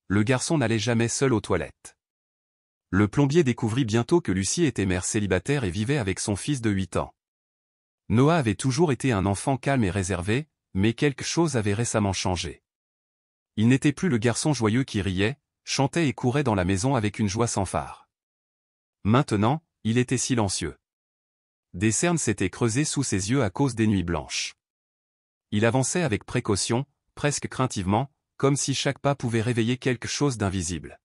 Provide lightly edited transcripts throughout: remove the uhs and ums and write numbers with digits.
le garçon n'allait jamais seul aux toilettes. Le plombier découvrit bientôt que Lucie était mère célibataire et vivait avec son fils de 8 ans. Noah avait toujours été un enfant calme et réservé, mais quelque chose avait récemment changé. Il n'était plus le garçon joyeux qui riait, chantait et courait dans la maison avec une joie sans phare. Maintenant, il était silencieux. Des cernes s'étaient creusées sous ses yeux à cause des nuits blanches. Il avançait avec précaution, presque craintivement, comme si chaque pas pouvait réveiller quelque chose d'invisible.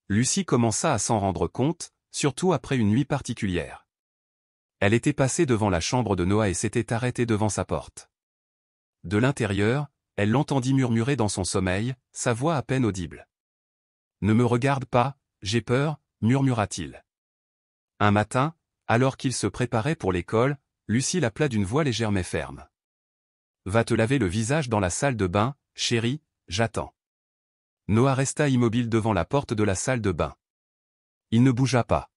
Lucie commença à s'en rendre compte, surtout après une nuit particulière. Elle était passée devant la chambre de Noah et s'était arrêtée devant sa porte. De l'intérieur, elle l'entendit murmurer dans son sommeil, sa voix à peine audible. « Ne me regarde pas, j'ai peur », murmura-t-il. Un matin, alors qu'il se préparait pour l'école, Lucie l'appela d'une voix légère mais ferme. « Va te laver le visage dans la salle de bain, chérie, j'attends. » Noah resta immobile devant la porte de la salle de bain. Il ne bougea pas.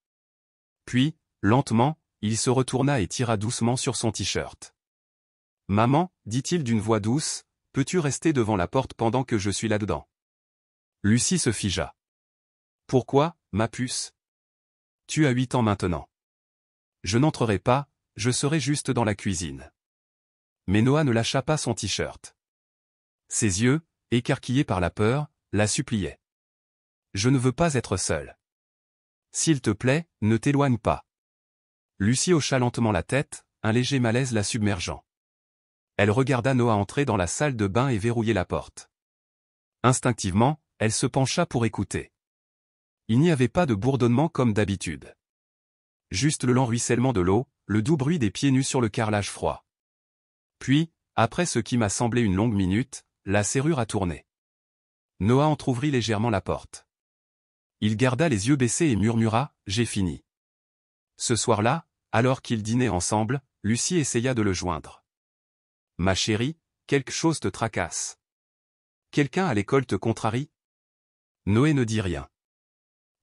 Puis, lentement, il se retourna et tira doucement sur son t-shirt. « Maman, dit-il d'une voix douce, peux-tu rester devant la porte pendant que je suis là-dedans ?» Lucie se figea. « Pourquoi, ma puce ? Tu as 8 ans maintenant. » « Je n'entrerai pas, je serai juste dans la cuisine. » Mais Noah ne lâcha pas son t-shirt. Ses yeux, écarquillés par la peur, la suppliaient. « Je ne veux pas être seule. S'il te plaît, ne t'éloigne pas. » Lucie hocha lentement la tête, un léger malaise la submergeant. Elle regarda Noah entrer dans la salle de bain et verrouiller la porte. Instinctivement, elle se pencha pour écouter. Il n'y avait pas de bourdonnement comme d'habitude. Juste le lent ruissellement de l'eau, le doux bruit des pieds nus sur le carrelage froid. Puis, après ce qui m'a semblé une longue minute, la serrure a tourné. Noah entr'ouvrit légèrement la porte. Il garda les yeux baissés et murmura « J'ai fini ». Ce soir-là, alors qu'ils dînaient ensemble, Lucie essaya de le joindre. « Ma chérie, quelque chose te tracasse. Quelqu'un à l'école te contrarie ?» Noé ne dit rien.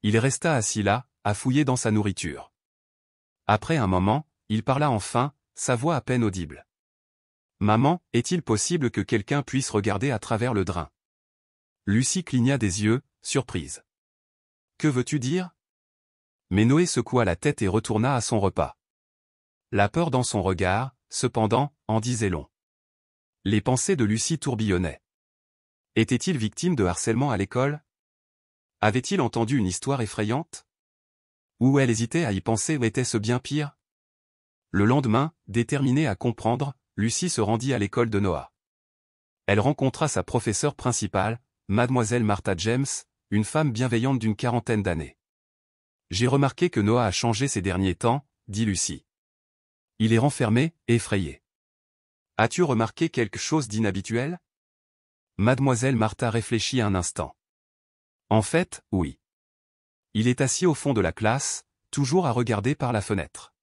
Il resta assis là, à fouiller dans sa nourriture. Après un moment, il parla enfin, sa voix à peine audible. « Maman, est-il possible que quelqu'un puisse regarder à travers le drain ?» Lucie cligna des yeux, surprise. « Que veux-tu dire ?» Mais Noé secoua la tête et retourna à son repas. La peur dans son regard, cependant, en disait long. Les pensées de Lucie tourbillonnaient. Était-il victime de harcèlement à l'école? Avait-il entendu une histoire effrayante? Ou elle hésitait à y penser ou était-ce bien pire? Le lendemain, déterminée à comprendre, Lucie se rendit à l'école de Noah. Elle rencontra sa professeure principale, Mademoiselle Martha James, une femme bienveillante d'une 40aine d'années. « J'ai remarqué que Noah a changé ces derniers temps, » dit Lucie. « Il est renfermé, effrayé. As-tu remarqué quelque chose d'inhabituel » Mademoiselle Martha réfléchit un instant. « En fait, oui. Il est assis au fond de la classe, toujours à regarder par la fenêtre.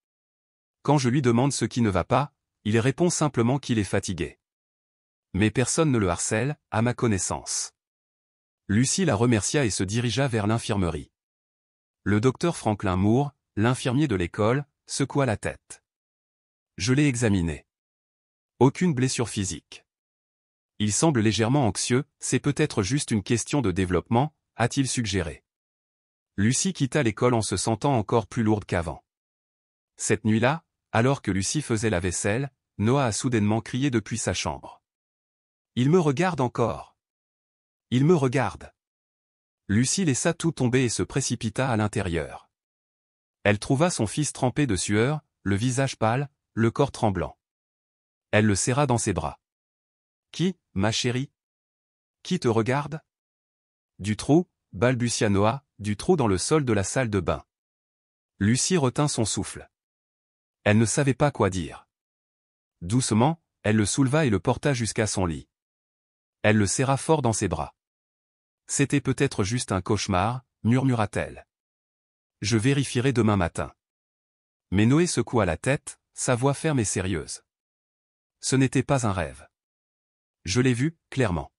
Quand je lui demande ce qui ne va pas, il répond simplement qu'il est fatigué. Mais personne ne le harcèle, à ma connaissance. » Lucie la remercia et se dirigea vers l'infirmerie. Le docteur Franklin Moore, l'infirmier de l'école, secoua la tête. « Je l'ai examiné. Aucune blessure physique. Il semble légèrement anxieux, c'est peut-être juste une question de développement, a-t-il suggéré. » Lucie quitta l'école en se sentant encore plus lourde qu'avant. Cette nuit-là, alors que Lucie faisait la vaisselle, Noah a soudainement crié depuis sa chambre. « Il me regarde encore. Il me regarde. » Lucie laissa tout tomber et se précipita à l'intérieur. Elle trouva son fils trempé de sueur, le visage pâle, le corps tremblant. Elle le serra dans ses bras. « Qui, ma chérie? Qui te regarde ?» Du trou, balbutia Noah, du trou dans le sol de la salle de bain. Lucie retint son souffle. Elle ne savait pas quoi dire. Doucement, elle le souleva et le porta jusqu'à son lit. Elle le serra fort dans ses bras. « C'était peut-être juste un cauchemar, » murmura-t-elle. « Je vérifierai demain matin. » Mais Noé secoua la tête, sa voix ferme et sérieuse. « Ce n'était pas un rêve. Je l'ai vu, clairement. »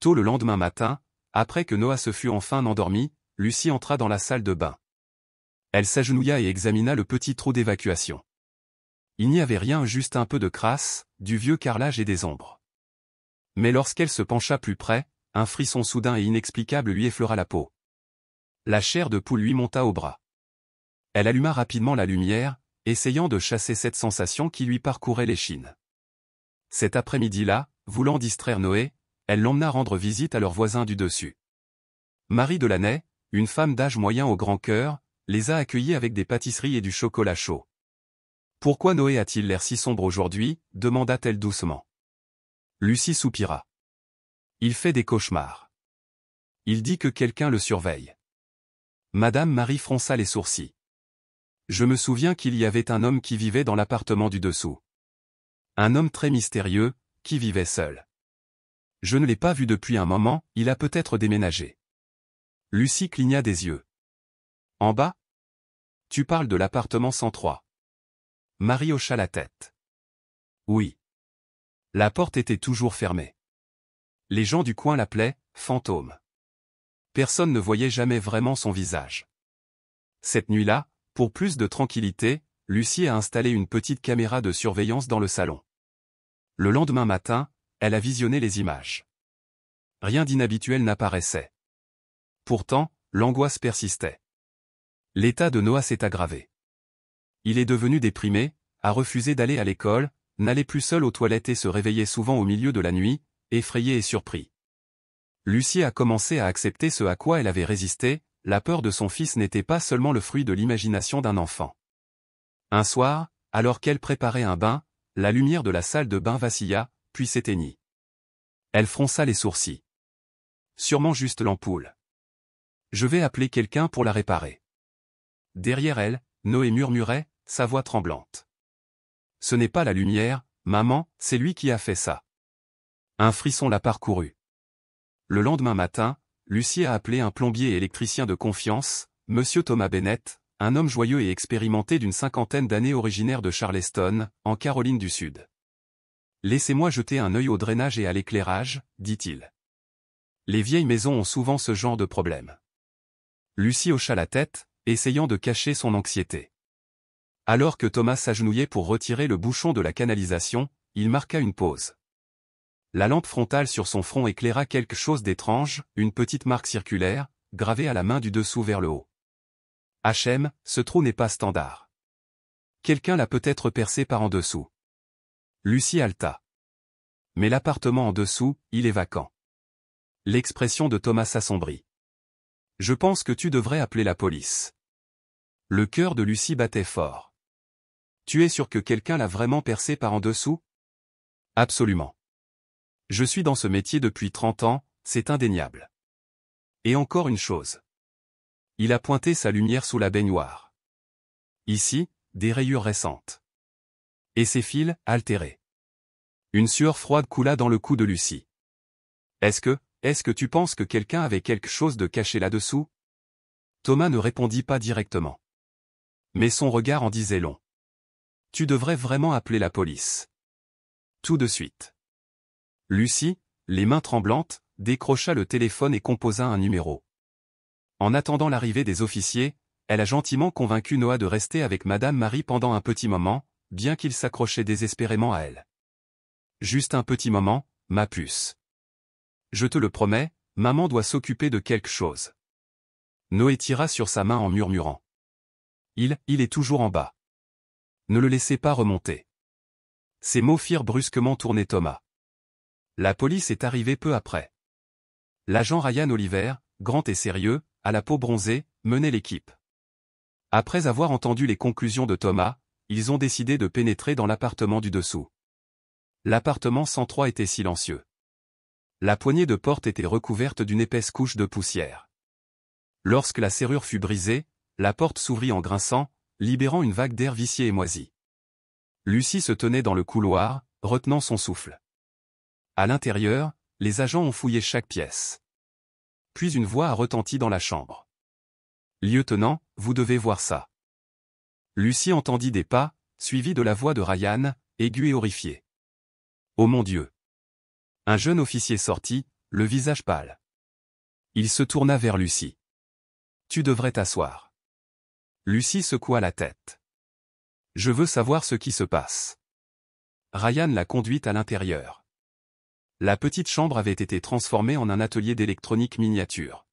Tôt le lendemain matin, après que Noah se fut enfin endormi, Lucie entra dans la salle de bain. Elle s'agenouilla et examina le petit trou d'évacuation. Il n'y avait rien, juste un peu de crasse, du vieux carrelage et des ombres. Mais lorsqu'elle se pencha plus près, un frisson soudain et inexplicable lui effleura la peau. La chair de poule lui monta au bras. Elle alluma rapidement la lumière, essayant de chasser cette sensation qui lui parcourait l'échine. Cet après-midi-là, voulant distraire Noé, elle l'emmena rendre visite à leur voisin du dessus. Marie Delaney, une femme d'âge moyen au grand cœur, les a accueillis avec des pâtisseries et du chocolat chaud. « Pourquoi Noé a-t-il l'air si sombre aujourd'hui » demanda-t-elle doucement. Lucie soupira. « Il fait des cauchemars. Il dit que quelqu'un le surveille. » Madame Marie fronça les sourcils. « Je me souviens qu'il y avait un homme qui vivait dans l'appartement du dessous. Un homme très mystérieux, qui vivait seul. Je ne l'ai pas vu depuis un moment, il a peut-être déménagé. » Lucie cligna des yeux. « En bas ? Tu parles de l'appartement 103. » Marie hocha la tête. « Oui. » La porte était toujours fermée. Les gens du coin l'appelaient « fantôme ». Personne ne voyait jamais vraiment son visage. Cette nuit-là, pour plus de tranquillité, Lucie a installé une petite caméra de surveillance dans le salon. Le lendemain matin, elle a visionné les images. Rien d'inhabituel n'apparaissait. Pourtant, l'angoisse persistait. L'état de Noah s'est aggravé. Il est devenu déprimé, a refusé d'aller à l'école, n'allait plus seul aux toilettes et se réveillait souvent au milieu de la nuit, effrayé et surpris. Lucie a commencé à accepter ce à quoi elle avait résisté, la peur de son fils n'était pas seulement le fruit de l'imagination d'un enfant. Un soir, alors qu'elle préparait un bain, la lumière de la salle de bain vacilla, puis s'éteignit. Elle fronça les sourcils. Sûrement juste l'ampoule. Je vais appeler quelqu'un pour la réparer. Derrière elle, Noé murmurait, sa voix tremblante. Ce n'est pas la lumière, maman, c'est lui qui a fait ça. Un frisson l'a parcouru. Le lendemain matin, Lucie a appelé un plombier électricien de confiance, Monsieur Thomas Bennett, un homme joyeux et expérimenté d'une 50aine d'années originaire de Charleston, en Caroline du Sud. Laissez-moi jeter un œil au drainage et à l'éclairage, dit-il. Les vieilles maisons ont souvent ce genre de problème. Lucie hocha la tête, essayant de cacher son anxiété. Alors que Thomas s'agenouillait pour retirer le bouchon de la canalisation, il marqua une pause. La lampe frontale sur son front éclaira quelque chose d'étrange, une petite marque circulaire, gravée à la main du dessous vers le haut. HM, ce trou n'est pas standard. Quelqu'un l'a peut-être percé par en dessous. Lucie haleta. Mais l'appartement en dessous, il est vacant. L'expression de Thomas s'assombrit. Je pense que tu devrais appeler la police. Le cœur de Lucie battait fort. Tu es sûr que quelqu'un l'a vraiment percé par en dessous? Absolument. Je suis dans ce métier depuis 30 ans, c'est indéniable. Et encore une chose. Il a pointé sa lumière sous la baignoire. Ici, des rayures récentes. Et ses fils, altérés. Une sueur froide coula dans le cou de Lucie. Est-ce que tu penses que quelqu'un avait quelque chose de caché là-dessous? Thomas ne répondit pas directement. Mais son regard en disait long. Tu devrais vraiment appeler la police. Tout de suite. Lucie, les mains tremblantes, décrocha le téléphone et composa un numéro. En attendant l'arrivée des officiers, elle a gentiment convaincu Noah de rester avec Madame Marie pendant un petit moment, bien qu'il s'accrochait désespérément à elle. Juste un petit moment, ma puce. Je te le promets, maman doit s'occuper de quelque chose. Noé tira sur sa main en murmurant. Il est toujours en bas. Ne le laissez pas remonter. Ces mots firent brusquement tourner Thomas. La police est arrivée peu après. L'agent Ryan Oliver, grand et sérieux, à la peau bronzée, menait l'équipe. Après avoir entendu les conclusions de Thomas, ils ont décidé de pénétrer dans l'appartement du dessous. L'appartement 103 était silencieux. La poignée de porte était recouverte d'une épaisse couche de poussière. Lorsque la serrure fut brisée, la porte s'ouvrit en grinçant, libérant une vague d'air vicié et moisi. Lucie se tenait dans le couloir, retenant son souffle. À l'intérieur, les agents ont fouillé chaque pièce. Puis une voix a retenti dans la chambre. « Lieutenant, vous devez voir ça. » Lucie entendit des pas, suivis de la voix de Ryan, aiguë et horrifiée. « Oh mon Dieu !» Un jeune officier sortit, le visage pâle. Il se tourna vers Lucie. « Tu devrais t'asseoir. » Lucie secoua la tête. « Je veux savoir ce qui se passe. » Ryan l'a conduite à l'intérieur. La petite chambre avait été transformée en un atelier d'électronique miniature.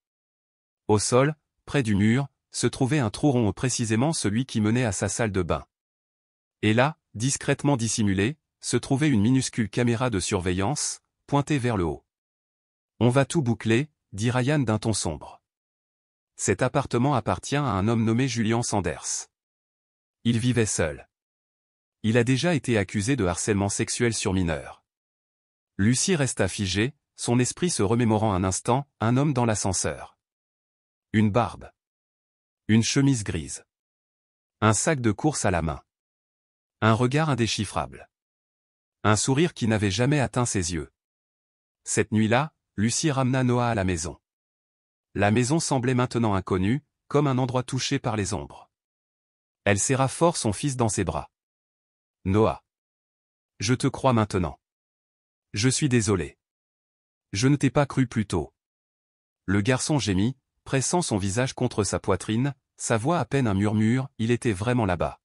Au sol, près du mur, se trouvait un trou rond, précisément celui qui menait à sa salle de bain. Et là, discrètement dissimulée, se trouvait une minuscule caméra de surveillance, pointée vers le haut. « On va tout boucler », dit Ryan d'un ton sombre. Cet appartement appartient à un homme nommé Julian Sanders. Il vivait seul. Il a déjà été accusé de harcèlement sexuel sur mineurs. Lucie resta figée, son esprit se remémorant un instant, un homme dans l'ascenseur. Une barbe. Une chemise grise. Un sac de course à la main. Un regard indéchiffrable. Un sourire qui n'avait jamais atteint ses yeux. Cette nuit-là, Lucie ramena Noah à la maison. La maison semblait maintenant inconnue, comme un endroit touché par les ombres. Elle serra fort son fils dans ses bras. « Noah. Je te crois maintenant. Je suis désolé. Je ne t'ai pas cru plus tôt. » Le garçon gémit, pressant son visage contre sa poitrine, sa voix à peine un murmure, il était vraiment là-bas.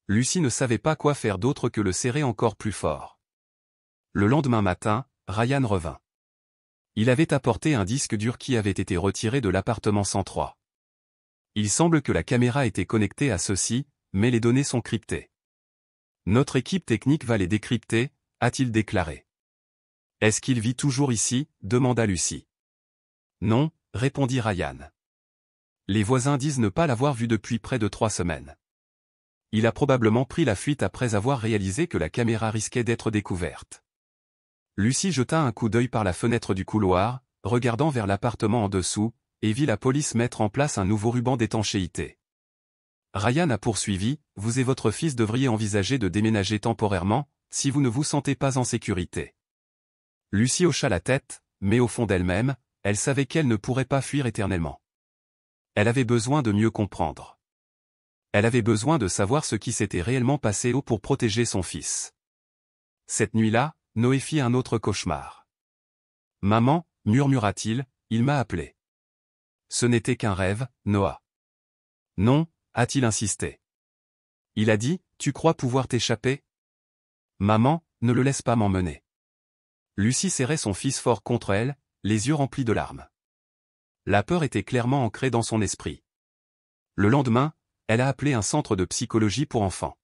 Lucie ne savait pas quoi faire d'autre que le serrer encore plus fort. Le lendemain matin, Ryan revint. Il avait apporté un disque dur qui avait été retiré de l'appartement 103. Il semble que la caméra était connectée à ceci, mais les données sont cryptées. Notre équipe technique va les décrypter, a-t-il déclaré. Est-ce qu'il vit toujours ici, demanda Lucie. Non, répondit Ryan. Les voisins disent ne pas l'avoir vu depuis près de 3 semaines. Il a probablement pris la fuite après avoir réalisé que la caméra risquait d'être découverte. Lucie jeta un coup d'œil par la fenêtre du couloir, regardant vers l'appartement en dessous, et vit la police mettre en place un nouveau ruban d'étanchéité. Ryan a poursuivi, « Vous et votre fils devriez envisager de déménager temporairement, si vous ne vous sentez pas en sécurité. » Lucie hocha la tête, mais au fond d'elle-même, elle savait qu'elle ne pourrait pas fuir éternellement. Elle avait besoin de mieux comprendre. Elle avait besoin de savoir ce qui s'était réellement passé pour protéger son fils. Cette nuit-là, Noé fit un autre cauchemar. « Maman, murmura-t-il, il m'a appelé. » Ce n'était qu'un rêve, Noah. « Non, a-t-il insisté. Il a dit, tu crois pouvoir t'échapper? Maman, ne le laisse pas m'emmener. Lucie serrait son fils fort contre elle, les yeux remplis de larmes. La peur était clairement ancrée dans son esprit. Le lendemain, elle a appelé un centre de psychologie pour enfants.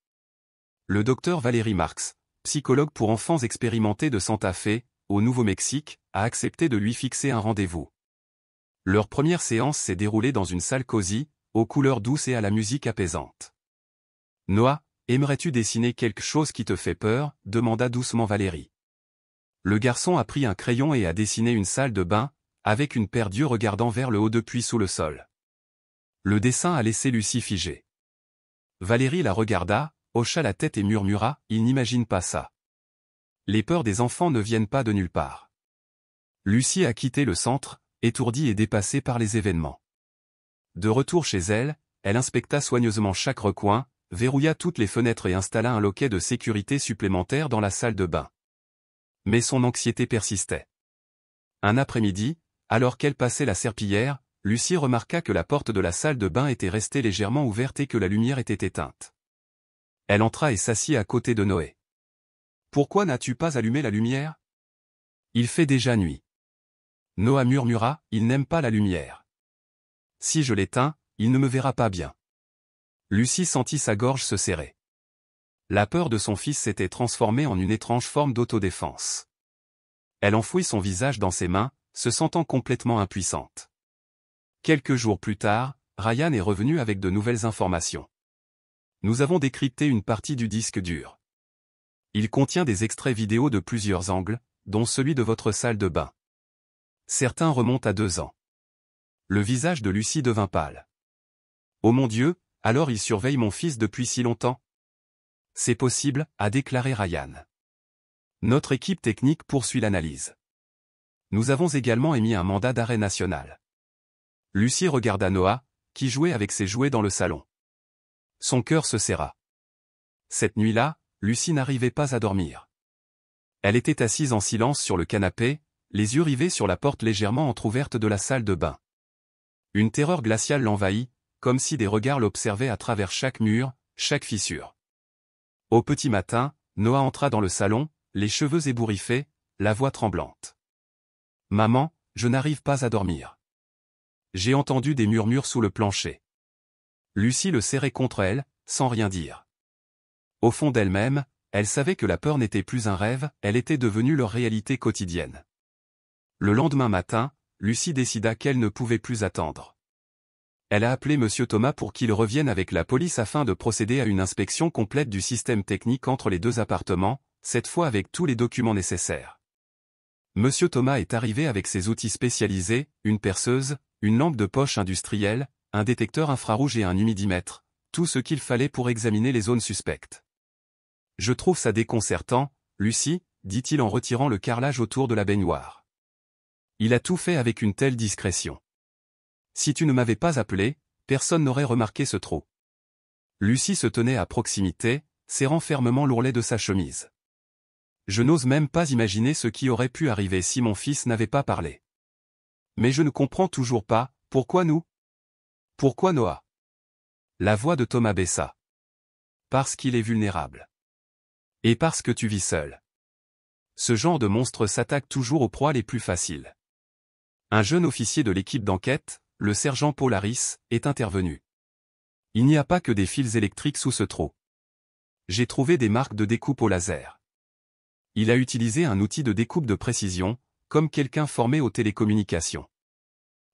Le docteur Valérie Marx, psychologue pour enfants expérimenté de Santa Fe, au Nouveau-Mexique, a accepté de lui fixer un rendez-vous. Leur première séance s'est déroulée dans une salle cosy, aux couleurs douces et à la musique apaisante. « Noah, aimerais-tu dessiner quelque chose qui te fait peur ?» demanda doucement Valérie. Le garçon a pris un crayon et a dessiné une salle de bain, avec une paire d'yeux regardant vers le haut depuis sous le sol. Le dessin a laissé Lucie figée. Valérie la regarda, hocha la tête et murmura, « Il n'imagine pas ça. Les peurs des enfants ne viennent pas de nulle part. » Lucie a quitté le centre, étourdie et dépassée par les événements. De retour chez elle, elle inspecta soigneusement chaque recoin, verrouilla toutes les fenêtres et installa un loquet de sécurité supplémentaire dans la salle de bain. Mais son anxiété persistait. Un après-midi, alors qu'elle passait la serpillière, Lucie remarqua que la porte de la salle de bain était restée légèrement ouverte et que la lumière était éteinte. Elle entra et s'assit à côté de Noé. « Pourquoi n'as-tu pas allumé la lumière ? » Il fait déjà nuit. Noah murmura, « Il n'aime pas la lumière. Si je l'éteins, il ne me verra pas bien. » Lucie sentit sa gorge se serrer. La peur de son fils s'était transformée en une étrange forme d'autodéfense. Elle enfouit son visage dans ses mains, se sentant complètement impuissante. Quelques jours plus tard, Ryan est revenu avec de nouvelles informations. Nous avons décrypté une partie du disque dur. Il contient des extraits vidéo de plusieurs angles, dont celui de votre salle de bain. Certains remontent à 2 ans. Le visage de Lucie devint pâle. « Oh mon Dieu, alors il surveille mon fils depuis si longtemps ?» « C'est possible, a déclaré Ryan. Notre équipe technique poursuit l'analyse. Nous avons également émis un mandat d'arrêt national. » Lucie regarda Noah, qui jouait avec ses jouets dans le salon. Son cœur se serra. Cette nuit-là, Lucie n'arrivait pas à dormir. Elle était assise en silence sur le canapé, les yeux rivés sur la porte légèrement entr'ouverte de la salle de bain. Une terreur glaciale l'envahit, comme si des regards l'observaient à travers chaque mur, chaque fissure. Au petit matin, Noah entra dans le salon, les cheveux ébouriffés, la voix tremblante. « Maman, je n'arrive pas à dormir. J'ai entendu des murmures sous le plancher. » Lucie le serrait contre elle, sans rien dire. Au fond d'elle-même, elle savait que la peur n'était plus un rêve, elle était devenue leur réalité quotidienne. Le lendemain matin, Lucie décida qu'elle ne pouvait plus attendre. Elle a appelé Monsieur Thomas pour qu'il revienne avec la police afin de procéder à une inspection complète du système technique entre les deux appartements, cette fois avec tous les documents nécessaires. Monsieur Thomas est arrivé avec ses outils spécialisés, une perceuse, une lampe de poche industrielle, un détecteur infrarouge et un humidimètre, tout ce qu'il fallait pour examiner les zones suspectes. « Je trouve ça déconcertant, Lucie, dit-il en retirant le carrelage autour de la baignoire. Il a tout fait avec une telle discrétion. Si tu ne m'avais pas appelé, personne n'aurait remarqué ce trou. » Lucie se tenait à proximité, serrant fermement l'ourlet de sa chemise. « Je n'ose même pas imaginer ce qui aurait pu arriver si mon fils n'avait pas parlé. Mais je ne comprends toujours pas, pourquoi nous? Pourquoi Noah? » La voix de Thomas baissa. « Parce qu'il est vulnérable. Et parce que tu vis seul. Ce genre de monstre s'attaque toujours aux proies les plus faciles. » Un jeune officier de l'équipe d'enquête, le sergent Paul Harris, est intervenu. « Il n'y a pas que des fils électriques sous ce trou. J'ai trouvé des marques de découpe au laser. » Il a utilisé un outil de découpe de précision, comme quelqu'un formé aux télécommunications.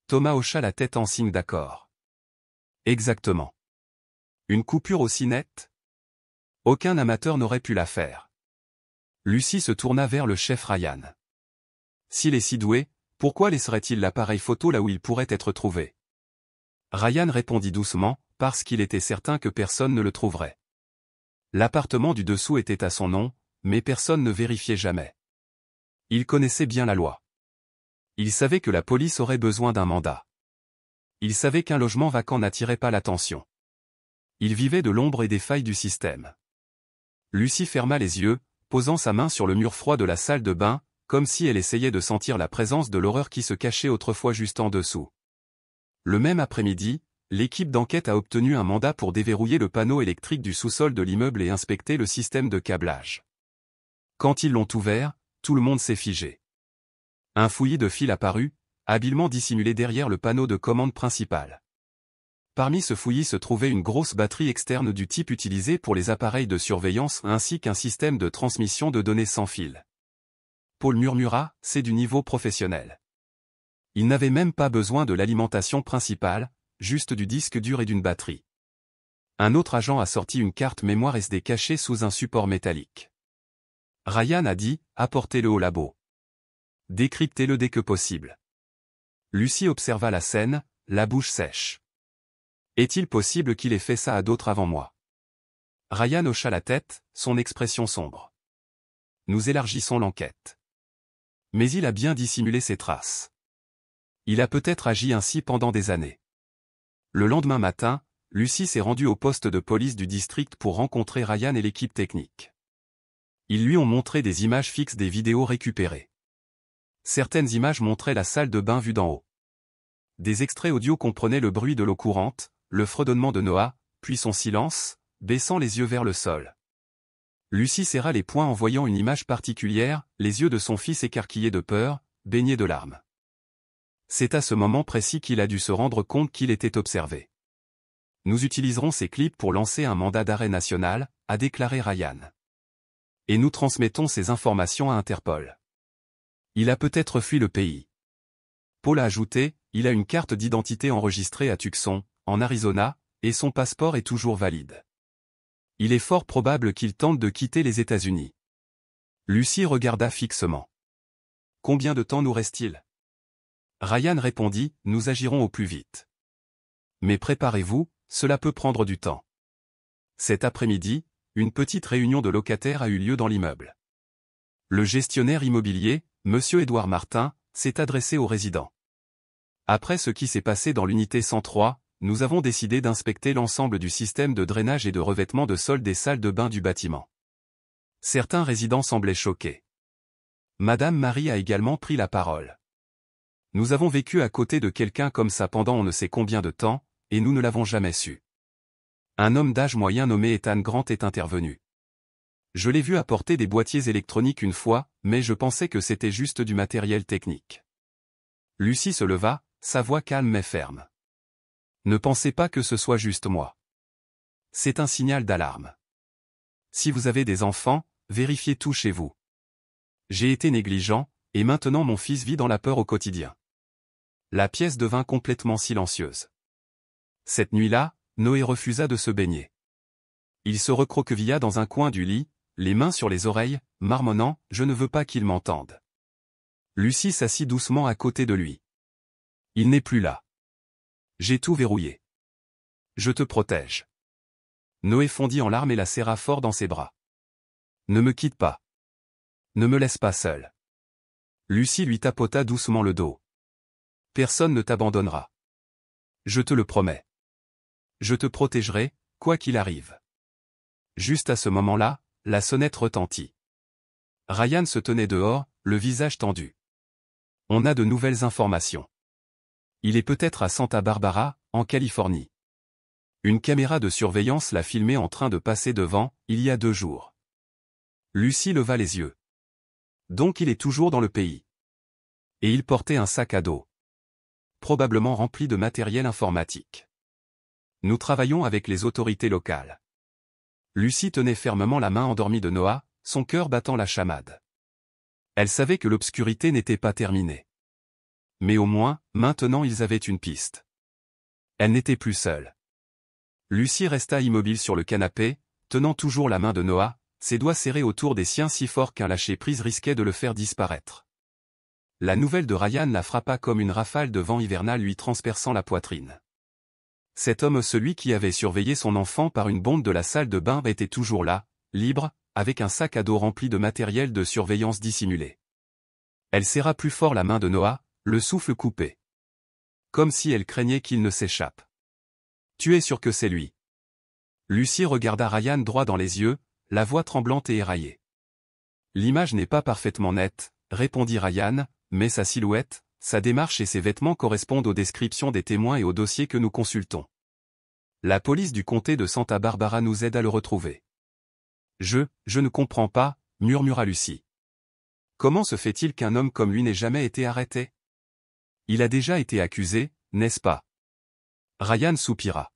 Thomas hocha la tête en signe d'accord. « Exactement. Une coupure aussi nette? Aucun amateur n'aurait pu la faire. » Lucie se tourna vers le chef Ryan. « S'il est si doué, pourquoi laisserait-il l'appareil photo là où il pourrait être trouvé? » Ryan répondit doucement, parce qu'il était certain que personne ne le trouverait. L'appartement du dessous était à son nom, mais personne ne vérifiait jamais. Il connaissait bien la loi. Il savait que la police aurait besoin d'un mandat. Il savait qu'un logement vacant n'attirait pas l'attention. Il vivait de l'ombre et des failles du système. Lucie ferma les yeux, posant sa main sur le mur froid de la salle de bain, comme si elle essayait de sentir la présence de l'horreur qui se cachait autrefois juste en dessous. Le même après-midi, l'équipe d'enquête a obtenu un mandat pour déverrouiller le panneau électrique du sous-sol de l'immeuble et inspecter le système de câblage. Quand ils l'ont ouvert, tout le monde s'est figé. Un fouillis de fil apparut, habilement dissimulé derrière le panneau de commande principal. Parmi ce fouillis se trouvait une grosse batterie externe du type utilisé pour les appareils de surveillance ainsi qu'un système de transmission de données sans fil. Paul murmura, « C'est du niveau professionnel. » Il n'avait même pas besoin de l'alimentation principale, juste du disque dur et d'une batterie. Un autre agent a sorti une carte mémoire SD cachée sous un support métallique. Ryan a dit, « Apportez-le au labo. Décryptez-le dès que possible. » Lucie observa la scène, la bouche sèche. Est-il possible qu'il ait fait ça à d'autres avant moi? Ryan hocha la tête, son expression sombre. Nous élargissons l'enquête. Mais il a bien dissimulé ses traces. Il a peut-être agi ainsi pendant des années. Le lendemain matin, Lucie s'est rendue au poste de police du district pour rencontrer Ryan et l'équipe technique. Ils lui ont montré des images fixes des vidéos récupérées. Certaines images montraient la salle de bain vue d'en haut. Des extraits audio comprenaient le bruit de l'eau courante, le fredonnement de Noah, puis son silence, baissant les yeux vers le sol. Lucie serra les poings en voyant une image particulière, les yeux de son fils écarquillés de peur, baignés de larmes. C'est à ce moment précis qu'il a dû se rendre compte qu'il était observé. Nous utiliserons ces clips pour lancer un mandat d'arrêt national, a déclaré Ryan. Et nous transmettons ces informations à Interpol. Il a peut-être fui le pays. Paul a ajouté, il a une carte d'identité enregistrée à Tucson, en Arizona, et son passeport est toujours valide. Il est fort probable qu'il tente de quitter les États-Unis. Lucie regarda fixement. Combien de temps nous reste-t-il? Ryan répondit, nous agirons au plus vite. Mais préparez-vous, cela peut prendre du temps. Cet après-midi, une petite réunion de locataires a eu lieu dans l'immeuble. Le gestionnaire immobilier, Monsieur Édouard Martin, s'est adressé aux résidents. Après ce qui s'est passé dans l'unité 103, nous avons décidé d'inspecter l'ensemble du système de drainage et de revêtement de sol des salles de bain du bâtiment. Certains résidents semblaient choqués. Madame Marie a également pris la parole. Nous avons vécu à côté de quelqu'un comme ça pendant on ne sait combien de temps, et nous ne l'avons jamais su. Un homme d'âge moyen nommé Ethan Grant est intervenu. Je l'ai vu apporter des boîtiers électroniques une fois, mais je pensais que c'était juste du matériel technique. Lucie se leva, sa voix calme mais ferme. Ne pensez pas que ce soit juste moi. C'est un signal d'alarme. Si vous avez des enfants, vérifiez tout chez vous. J'ai été négligent, et maintenant mon fils vit dans la peur au quotidien. La pièce devint complètement silencieuse. Cette nuit-là, Noé refusa de se baigner. Il se recroquevilla dans un coin du lit, les mains sur les oreilles, marmonnant « Je ne veux pas qu'il m'entende ». Lucie s'assit doucement à côté de lui. Il n'est plus là. J'ai tout verrouillé. Je te protège. Noé fondit en larmes et la serra fort dans ses bras. Ne me quitte pas. Ne me laisse pas seul. Lucie lui tapota doucement le dos. Personne ne t'abandonnera. Je te le promets. Je te protégerai, quoi qu'il arrive. Juste à ce moment-là, la sonnette retentit. Ryan se tenait dehors, le visage tendu. On a de nouvelles informations. Il est peut-être à Santa Barbara, en Californie. Une caméra de surveillance l'a filmé en train de passer devant, il y a 2 jours. Lucie leva les yeux. Donc il est toujours dans le pays. Et il portait un sac à dos. Probablement rempli de matériel informatique. Nous travaillons avec les autorités locales. Lucie tenait fermement la main endormie de Noah, son cœur battant la chamade. Elle savait que l'obscurité n'était pas terminée. Mais au moins, maintenant ils avaient une piste. Elle n'était plus seule. Lucie resta immobile sur le canapé, tenant toujours la main de Noah, ses doigts serrés autour des siens si fort qu'un lâcher-prise risquait de le faire disparaître. La nouvelle de Ryan la frappa comme une rafale de vent hivernal lui transperçant la poitrine. Cet homme, celui qui avait surveillé son enfant par une bonde de la salle de bain, était toujours là, libre, avec un sac à dos rempli de matériel de surveillance dissimulé. Elle serra plus fort la main de Noah, le souffle coupé. Comme si elle craignait qu'il ne s'échappe. Tu es sûr que c'est lui? Lucie regarda Ryan droit dans les yeux, la voix tremblante et éraillée. L'image n'est pas parfaitement nette, répondit Ryan, mais sa silhouette, sa démarche et ses vêtements correspondent aux descriptions des témoins et aux dossiers que nous consultons. La police du comté de Santa Barbara nous aide à le retrouver. Je ne comprends pas, murmura Lucie. Comment se fait-il qu'un homme comme lui n'ait jamais été arrêté? Il a déjà été accusé, n'est-ce pas? Ryan soupira.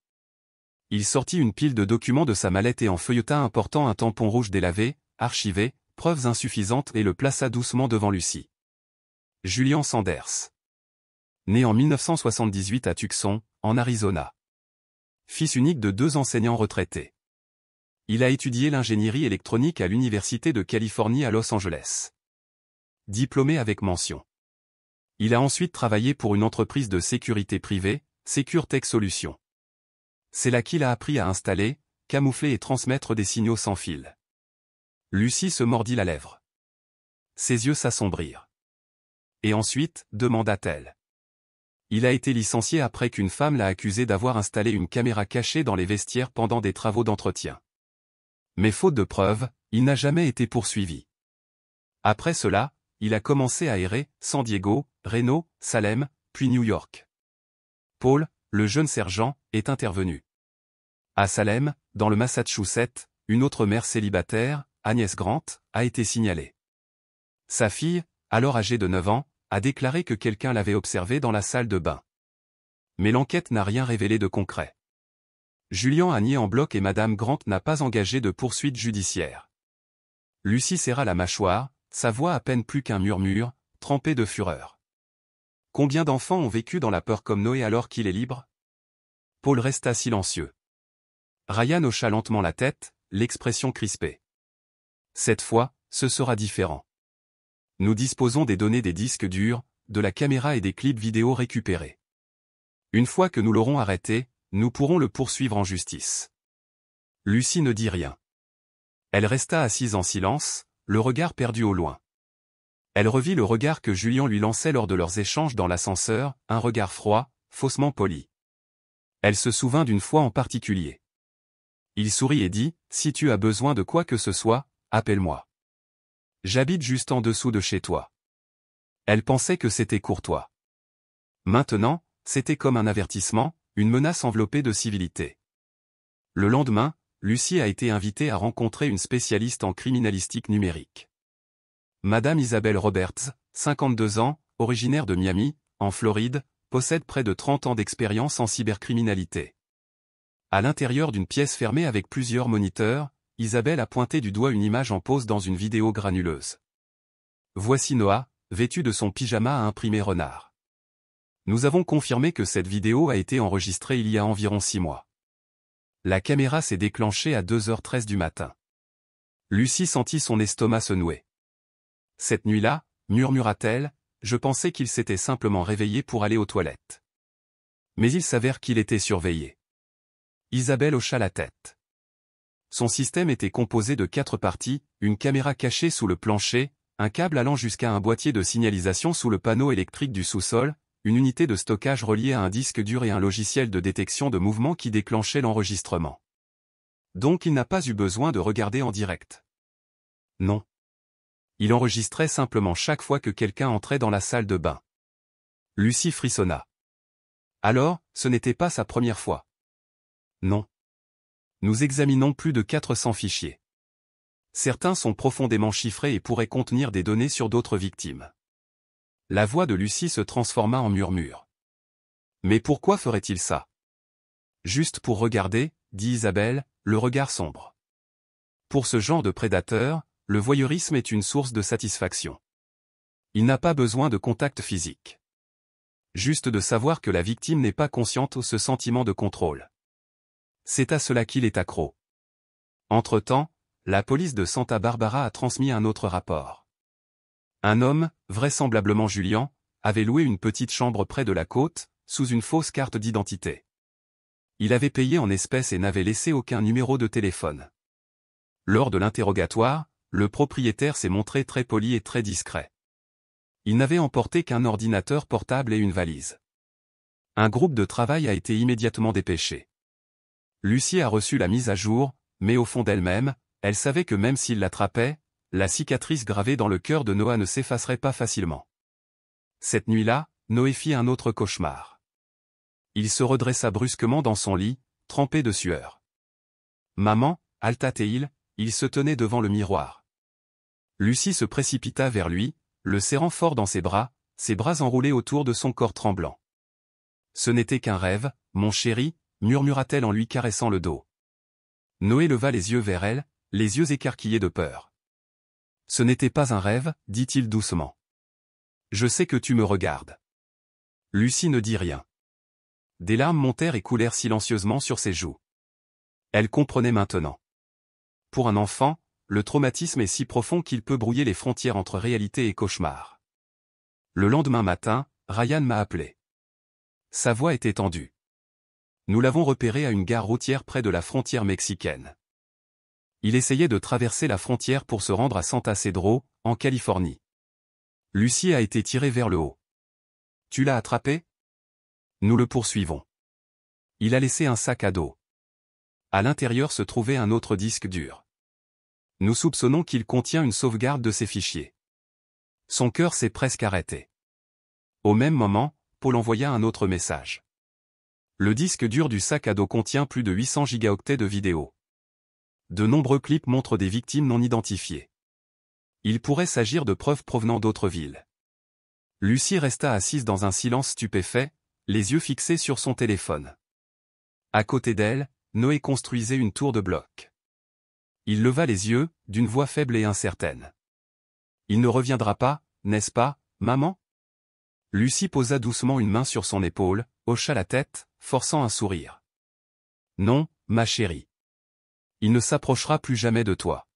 Il sortit une pile de documents de sa mallette et en feuilleta un portant un tampon rouge délavé, archivé, preuves insuffisantes et le plaça doucement devant Lucie. Julian Sanders. Né en 1978 à Tucson, en Arizona. Fils unique de 2 enseignants retraités. Il a étudié l'ingénierie électronique à l'Université de Californie à Los Angeles. Diplômé avec mention. Il a ensuite travaillé pour une entreprise de sécurité privée, Secure Tech Solutions. C'est là qu'il a appris à installer, camoufler et transmettre des signaux sans fil. Lucie se mordit la lèvre. Ses yeux s'assombrirent. Et ensuite, demanda-t-elle. Il a été licencié après qu'une femme l'a accusé d'avoir installé une caméra cachée dans les vestiaires pendant des travaux d'entretien. Mais faute de preuves, il n'a jamais été poursuivi. Après cela, il a commencé à errer, San Diego, Reno, Salem, puis New York. Paul, le jeune sergent, est intervenu. À Salem, dans le Massachusetts, une autre mère célibataire, Agnès Grant, a été signalée. Sa fille, alors âgée de 9 ans, a déclaré que quelqu'un l'avait observée dans la salle de bain. Mais l'enquête n'a rien révélé de concret. Julian a nié en bloc et Madame Grant n'a pas engagé de poursuite judiciaire. Lucie serra la mâchoire, sa voix à peine plus qu'un murmure, trempée de fureur. Combien d'enfants ont vécu dans la peur comme Noé alors qu'il est libre? Paul resta silencieux. Ryan hocha lentement la tête, l'expression crispée. Cette fois, ce sera différent. Nous disposons des données des disques durs, de la caméra et des clips vidéo récupérés. Une fois que nous l'aurons arrêté, nous pourrons le poursuivre en justice. Lucie ne dit rien. Elle resta assise en silence, le regard perdu au loin. Elle revit le regard que Julian lui lançait lors de leurs échanges dans l'ascenseur, un regard froid, faussement poli. Elle se souvint d'une fois en particulier. Il sourit et dit, « Si tu as besoin de quoi que ce soit, appelle-moi. J'habite juste en dessous de chez toi. » Elle pensait que c'était courtois. Maintenant, c'était comme un avertissement, une menace enveloppée de civilité. Le lendemain, Lucie a été invitée à rencontrer une spécialiste en criminalistique numérique. Madame Isabelle Roberts, 52 ans, originaire de Miami, en Floride, possède près de 30 ans d'expérience en cybercriminalité. À l'intérieur d'une pièce fermée avec plusieurs moniteurs, Isabelle a pointé du doigt une image en pose dans une vidéo granuleuse. Voici Noah, vêtu de son pyjama à imprimer renard. Nous avons confirmé que cette vidéo a été enregistrée il y a environ 6 mois. La caméra s'est déclenchée à 2h13 du matin. Lucie sentit son estomac se nouer. Cette nuit-là, murmura-t-elle, je pensais qu'il s'était simplement réveillé pour aller aux toilettes. Mais il s'avère qu'il était surveillé. Isabelle hocha la tête. Son système était composé de 4 parties, une caméra cachée sous le plancher, un câble allant jusqu'à un boîtier de signalisation sous le panneau électrique du sous-sol, une unité de stockage reliée à un disque dur et un logiciel de détection de mouvement qui déclenchait l'enregistrement. Donc il n'a pas eu besoin de regarder en direct. Non. Il enregistrait simplement chaque fois que quelqu'un entrait dans la salle de bain. Lucie frissonna. Alors, ce n'était pas sa première fois. Non. Nous examinons plus de 400 fichiers. Certains sont profondément chiffrés et pourraient contenir des données sur d'autres victimes. La voix de Lucie se transforma en murmure. Mais pourquoi ferait-il ça? Juste pour regarder, dit Isabelle, le regard sombre. Pour ce genre de prédateur, le voyeurisme est une source de satisfaction. Il n'a pas besoin de contact physique. Juste de savoir que la victime n'est pas consciente de ce sentiment de contrôle. C'est à cela qu'il est accro. Entre-temps, la police de Santa Barbara a transmis un autre rapport. Un homme, vraisemblablement Julian, avait loué une petite chambre près de la côte, sous une fausse carte d'identité. Il avait payé en espèces et n'avait laissé aucun numéro de téléphone. Lors de l'interrogatoire, le propriétaire s'est montré très poli et très discret. Il n'avait emporté qu'un ordinateur portable et une valise. Un groupe de travail a été immédiatement dépêché. Lucie a reçu la mise à jour, mais au fond d'elle-même, elle savait que même s'il l'attrapait, la cicatrice gravée dans le cœur de Noah ne s'effacerait pas facilement. Cette nuit-là, Noé fit un autre cauchemar. Il se redressa brusquement dans son lit, trempé de sueur. Maman, halta-t-il, il se tenait devant le miroir. Lucie se précipita vers lui, le serrant fort dans ses bras enroulés autour de son corps tremblant. Ce n'était qu'un rêve, mon chéri, murmura-t-elle en lui caressant le dos. Noé leva les yeux vers elle, les yeux écarquillés de peur. Ce n'était pas un rêve, dit-il doucement. Je sais que tu me regardes. Lucie ne dit rien. Des larmes montèrent et coulèrent silencieusement sur ses joues. Elle comprenait maintenant. Pour un enfant, le traumatisme est si profond qu'il peut brouiller les frontières entre réalité et cauchemar. Le lendemain matin, Ryan m'a appelé. Sa voix était tendue. Nous l'avons repéré à une gare routière près de la frontière mexicaine. Il essayait de traverser la frontière pour se rendre à Santa Cedro, en Californie. Lucie a été tirée vers le haut. Tu l'as attrapé? Nous le poursuivons. Il a laissé un sac à dos. À l'intérieur se trouvait un autre disque dur. Nous soupçonnons qu'il contient une sauvegarde de ses fichiers. Son cœur s'est presque arrêté. Au même moment, Paul envoya un autre message. Le disque dur du sac à dos contient plus de 800 gigaoctets de vidéos. De nombreux clips montrent des victimes non identifiées. Il pourrait s'agir de preuves provenant d'autres villes. Lucie resta assise dans un silence stupéfait, les yeux fixés sur son téléphone. À côté d'elle, Noé construisait une tour de blocs. Il leva les yeux, d'une voix faible et incertaine. Il ne reviendra pas, n'est-ce pas, maman? Lucie posa doucement une main sur son épaule, hocha la tête, forçant un sourire. Non, ma chérie. Il ne s'approchera plus jamais de toi.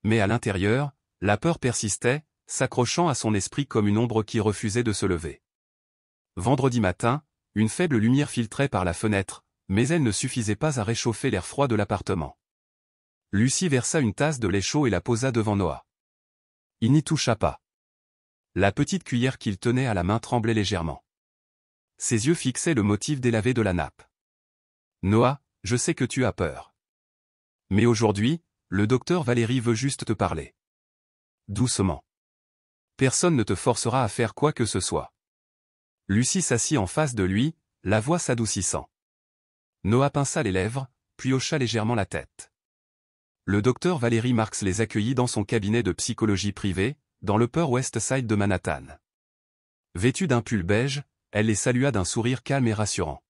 Mais à l'intérieur, la peur persistait, s'accrochant à son esprit comme une ombre qui refusait de se lever. Vendredi matin, une faible lumière filtrait par la fenêtre, mais elle ne suffisait pas à réchauffer l'air froid de l'appartement. Lucie versa une tasse de lait chaud et la posa devant Noah. Il n'y toucha pas. La petite cuillère qu'il tenait à la main tremblait légèrement. Ses yeux fixaient le motif délavé de la nappe. Noah, je sais que tu as peur. Mais aujourd'hui, le docteur Valérie veut juste te parler. Doucement. Personne ne te forcera à faire quoi que ce soit. Lucie s'assit en face de lui, la voix s'adoucissant. Noah pinça les lèvres, puis hocha légèrement la tête. Le docteur Valérie Marx les accueillit dans son cabinet de psychologie privée, dans l'Upper West Side de Manhattan. Vêtue d'un pull beige, elle les salua d'un sourire calme et rassurant.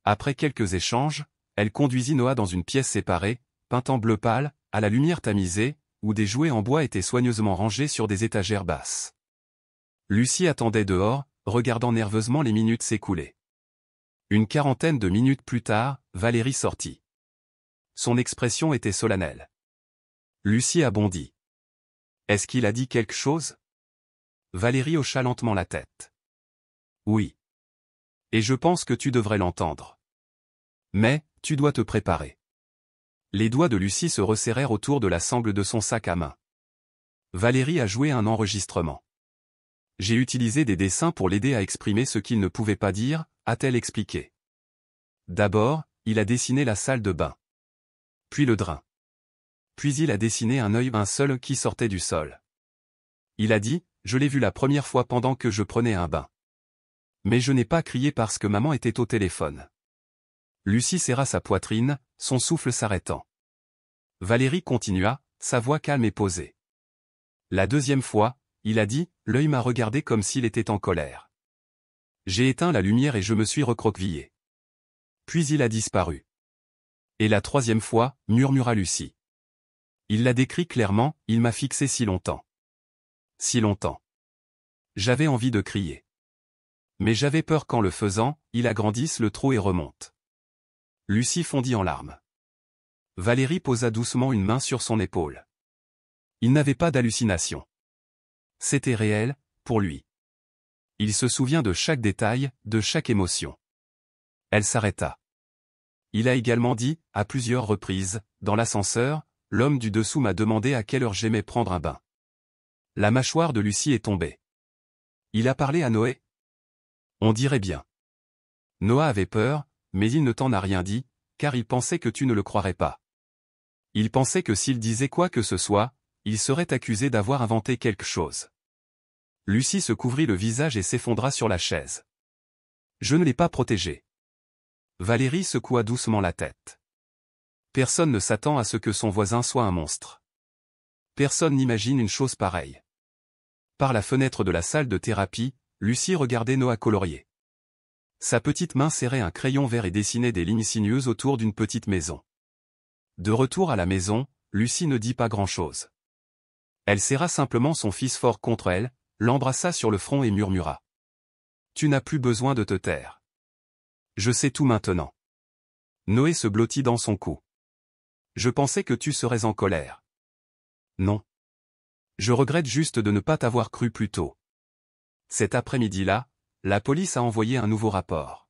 Après quelques échanges, elle conduisit Noah dans une pièce séparée, peinte en bleu pâle, à la lumière tamisée, où des jouets en bois étaient soigneusement rangés sur des étagères basses. Lucie attendait dehors, regardant nerveusement les minutes s'écouler. Une quarantaine de minutes plus tard, Valérie sortit. Son expression était solennelle. Lucie a bondi. Est-ce qu'il a dit quelque chose? Valérie hocha lentement la tête. Oui. Et je pense que tu devrais l'entendre. Mais, tu dois te préparer. Les doigts de Lucie se resserrèrent autour de la sangle de son sac à main. Valérie a joué un enregistrement. J'ai utilisé des dessins pour l'aider à exprimer ce qu'il ne pouvait pas dire, a-t-elle expliqué. D'abord, il a dessiné la salle de bain. Puis le drain. Puis il a dessiné un seul qui sortait du sol. Il a dit, je l'ai vu la première fois pendant que je prenais un bain. Mais je n'ai pas crié parce que maman était au téléphone. Lucie serra sa poitrine, son souffle s'arrêtant. Valérie continua, sa voix calme et posée. La deuxième fois, il a dit, l'œil m'a regardé comme s'il était en colère. J'ai éteint la lumière et je me suis recroquevillé. Puis il a disparu. Et la troisième fois, murmura Lucie. Il l'a décrit clairement, il m'a fixé si longtemps. Si longtemps. J'avais envie de crier. Mais j'avais peur qu'en le faisant, il agrandisse le trou et remonte. Lucie fondit en larmes. Valérie posa doucement une main sur son épaule. Il n'avait pas d'hallucination. C'était réel, pour lui. Il se souvient de chaque détail, de chaque émotion. Elle s'arrêta. Il a également dit, à plusieurs reprises, dans l'ascenseur, l'homme du dessous m'a demandé à quelle heure j'aimais prendre un bain. La mâchoire de Lucie est tombée. Il a parlé à Noé? On dirait bien. Noah avait peur, mais il ne t'en a rien dit, car il pensait que tu ne le croirais pas. Il pensait que s'il disait quoi que ce soit, il serait accusé d'avoir inventé quelque chose. Lucie se couvrit le visage et s'effondra sur la chaise. Je ne l'ai pas protégé. Valérie secoua doucement la tête. Personne ne s'attend à ce que son voisin soit un monstre. Personne n'imagine une chose pareille. Par la fenêtre de la salle de thérapie, Lucie regardait Noah colorier. Sa petite main serrait un crayon vert et dessinait des lignes sinueuses autour d'une petite maison. De retour à la maison, Lucie ne dit pas grand-chose. Elle serra simplement son fils fort contre elle, l'embrassa sur le front et murmura. Tu n'as plus besoin de te taire. Je sais tout maintenant. Noé se blottit dans son cou. Je pensais que tu serais en colère. Non. Je regrette juste de ne pas t'avoir cru plus tôt. Cet après-midi-là, la police a envoyé un nouveau rapport.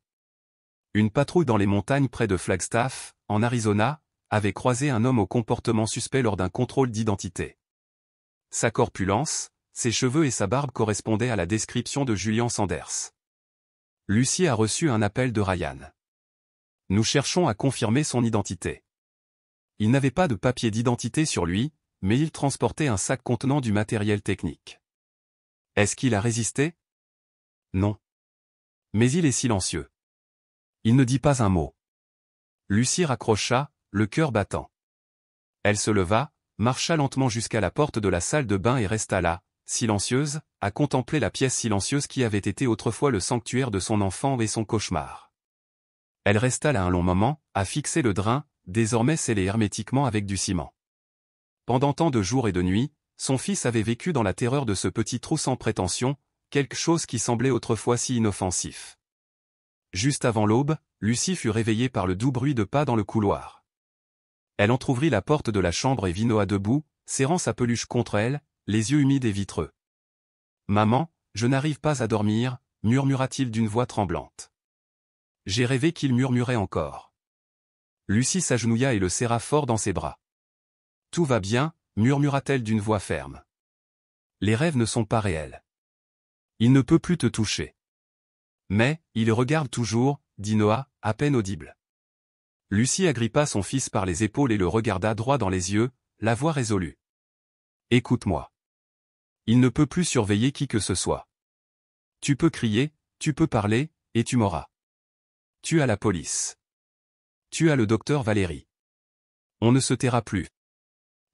Une patrouille dans les montagnes près de Flagstaff, en Arizona, avait croisé un homme au comportement suspect lors d'un contrôle d'identité. Sa corpulence, ses cheveux et sa barbe correspondaient à la description de Julian Sanders. Lucie a reçu un appel de Ryan. Nous cherchons à confirmer son identité. Il n'avait pas de papier d'identité sur lui, mais il transportait un sac contenant du matériel technique. Est-ce qu'il a résisté? Non. Mais il est silencieux. Il ne dit pas un mot. Lucie raccrocha, le cœur battant. Elle se leva, marcha lentement jusqu'à la porte de la salle de bain et resta là, silencieuse, à contempler la pièce silencieuse qui avait été autrefois le sanctuaire de son enfant et son cauchemar. Elle resta là un long moment, à fixer le drain, désormais scellé hermétiquement avec du ciment. Pendant tant de jours et de nuits, son fils avait vécu dans la terreur de ce petit trou sans prétention, quelque chose qui semblait autrefois si inoffensif. Juste avant l'aube, Lucie fut réveillée par le doux bruit de pas dans le couloir. Elle entr'ouvrit la porte de la chambre et vit Noah debout, serrant sa peluche contre elle, les yeux humides et vitreux. « Maman, je n'arrive pas à dormir », murmura-t-il d'une voix tremblante. J'ai rêvé qu'il murmurait encore. Lucie s'agenouilla et le serra fort dans ses bras. « Tout va bien », murmura-t-elle d'une voix ferme. « Les rêves ne sont pas réels. Il ne peut plus te toucher. » « Mais, il regarde toujours », dit Noah, à peine audible. Lucie agrippa son fils par les épaules et le regarda droit dans les yeux, la voix résolue. « Écoute-moi. Il ne peut plus surveiller qui que ce soit. Tu peux crier, tu peux parler, et tu m'auras. Tu as la police. Tu as le docteur Valérie. On ne se taira plus.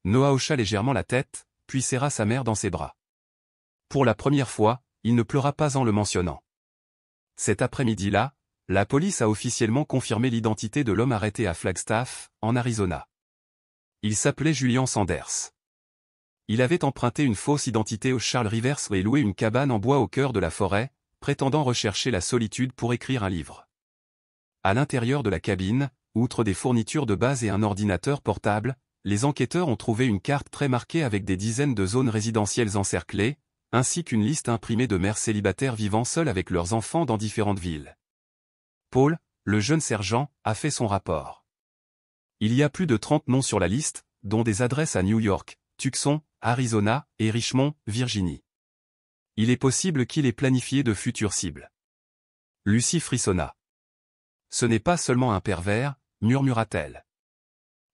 Noah hocha légèrement la tête, puis serra sa mère dans ses bras. Pour la première fois, il ne pleura pas en le mentionnant. Cet après-midi-là, la police a officiellement confirmé l'identité de l'homme arrêté à Flagstaff, en Arizona. Il s'appelait Julian Sanders. Il avait emprunté une fausse identité au Charles Rivers et loué une cabane en bois au cœur de la forêt, prétendant rechercher la solitude pour écrire un livre. À l'intérieur de la cabine, outre des fournitures de base et un ordinateur portable, les enquêteurs ont trouvé une carte très marquée avec des dizaines de zones résidentielles encerclées, ainsi qu'une liste imprimée de mères célibataires vivant seules avec leurs enfants dans différentes villes. Paul, le jeune sergent, a fait son rapport. Il y a plus de 30 noms sur la liste, dont des adresses à New York, Tucson, Arizona, et Richmond, Virginie. Il est possible qu'il ait planifié de futures cibles. Lucie frissonna. Ce n'est pas seulement un pervers, murmura-t-elle.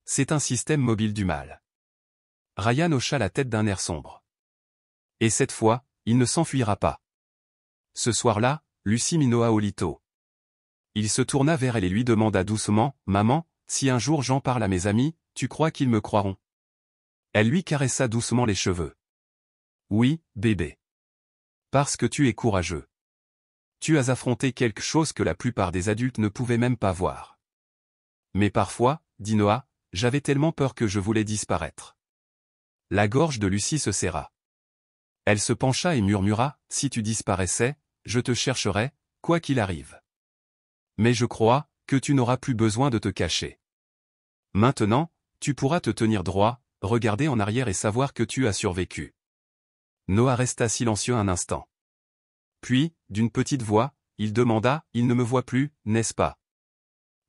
C'est un système mobile du mal. Ryan hocha la tête d'un air sombre. Et cette fois, il ne s'enfuira pas. Ce soir-là, Lucie mit Noah au lito. Il se tourna vers elle et lui demanda doucement, « Maman, si un jour j'en parle à mes amis, tu crois qu'ils me croiront ?» Elle lui caressa doucement les cheveux. « Oui, bébé. Parce que tu es courageux. Tu as affronté quelque chose que la plupart des adultes ne pouvaient même pas voir. » Mais parfois, dit Noah, j'avais tellement peur que je voulais disparaître. La gorge de Lucie se serra. Elle se pencha et murmura, « Si tu disparaissais, je te chercherais, quoi qu'il arrive. Mais je crois que tu n'auras plus besoin de te cacher. Maintenant, tu pourras te tenir droit, regarder en arrière et savoir que tu as survécu. » Noah resta silencieux un instant. Puis, d'une petite voix, il demanda, « Il ne me voit plus, n'est-ce pas ?»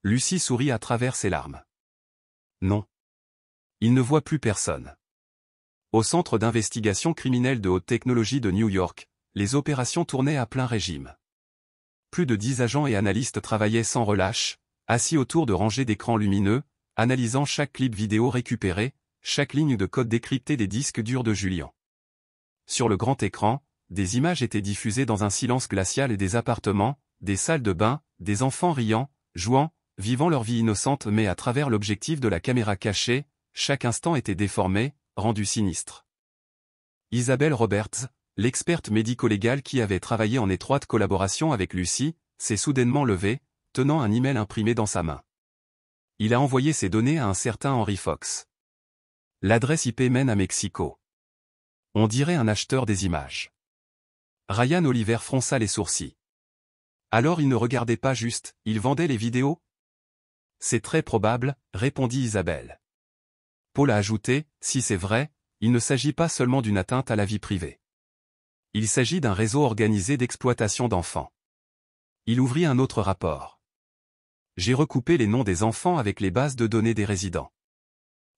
Lucie sourit à travers ses larmes. Non. Il ne voit plus personne. Au Centre d'investigation criminelle de haute technologie de New York, les opérations tournaient à plein régime. Plus de 10 agents et analystes travaillaient sans relâche, assis autour de rangées d'écrans lumineux, analysant chaque clip vidéo récupéré, chaque ligne de code décryptée des disques durs de Julian. Sur le grand écran, des images étaient diffusées dans un silence glacial et des appartements, des salles de bain, des enfants riant, jouant, vivant leur vie innocente mais à travers l'objectif de la caméra cachée, chaque instant était déformé, rendu sinistre. Isabelle Roberts, l'experte médico-légale qui avait travaillé en étroite collaboration avec Lucie, s'est soudainement levée, tenant un email imprimé dans sa main. Il a envoyé ses données à un certain Henry Fox. L'adresse IP mène à Mexico. On dirait un acheteur des images. Ryan Oliver fronça les sourcils. Alors il ne regardait pas juste, il vendait les vidéos? C'est très probable, répondit Isabelle. Paul a ajouté, si c'est vrai, il ne s'agit pas seulement d'une atteinte à la vie privée. Il s'agit d'un réseau organisé d'exploitation d'enfants. Il ouvrit un autre rapport. J'ai recoupé les noms des enfants avec les bases de données des résidents.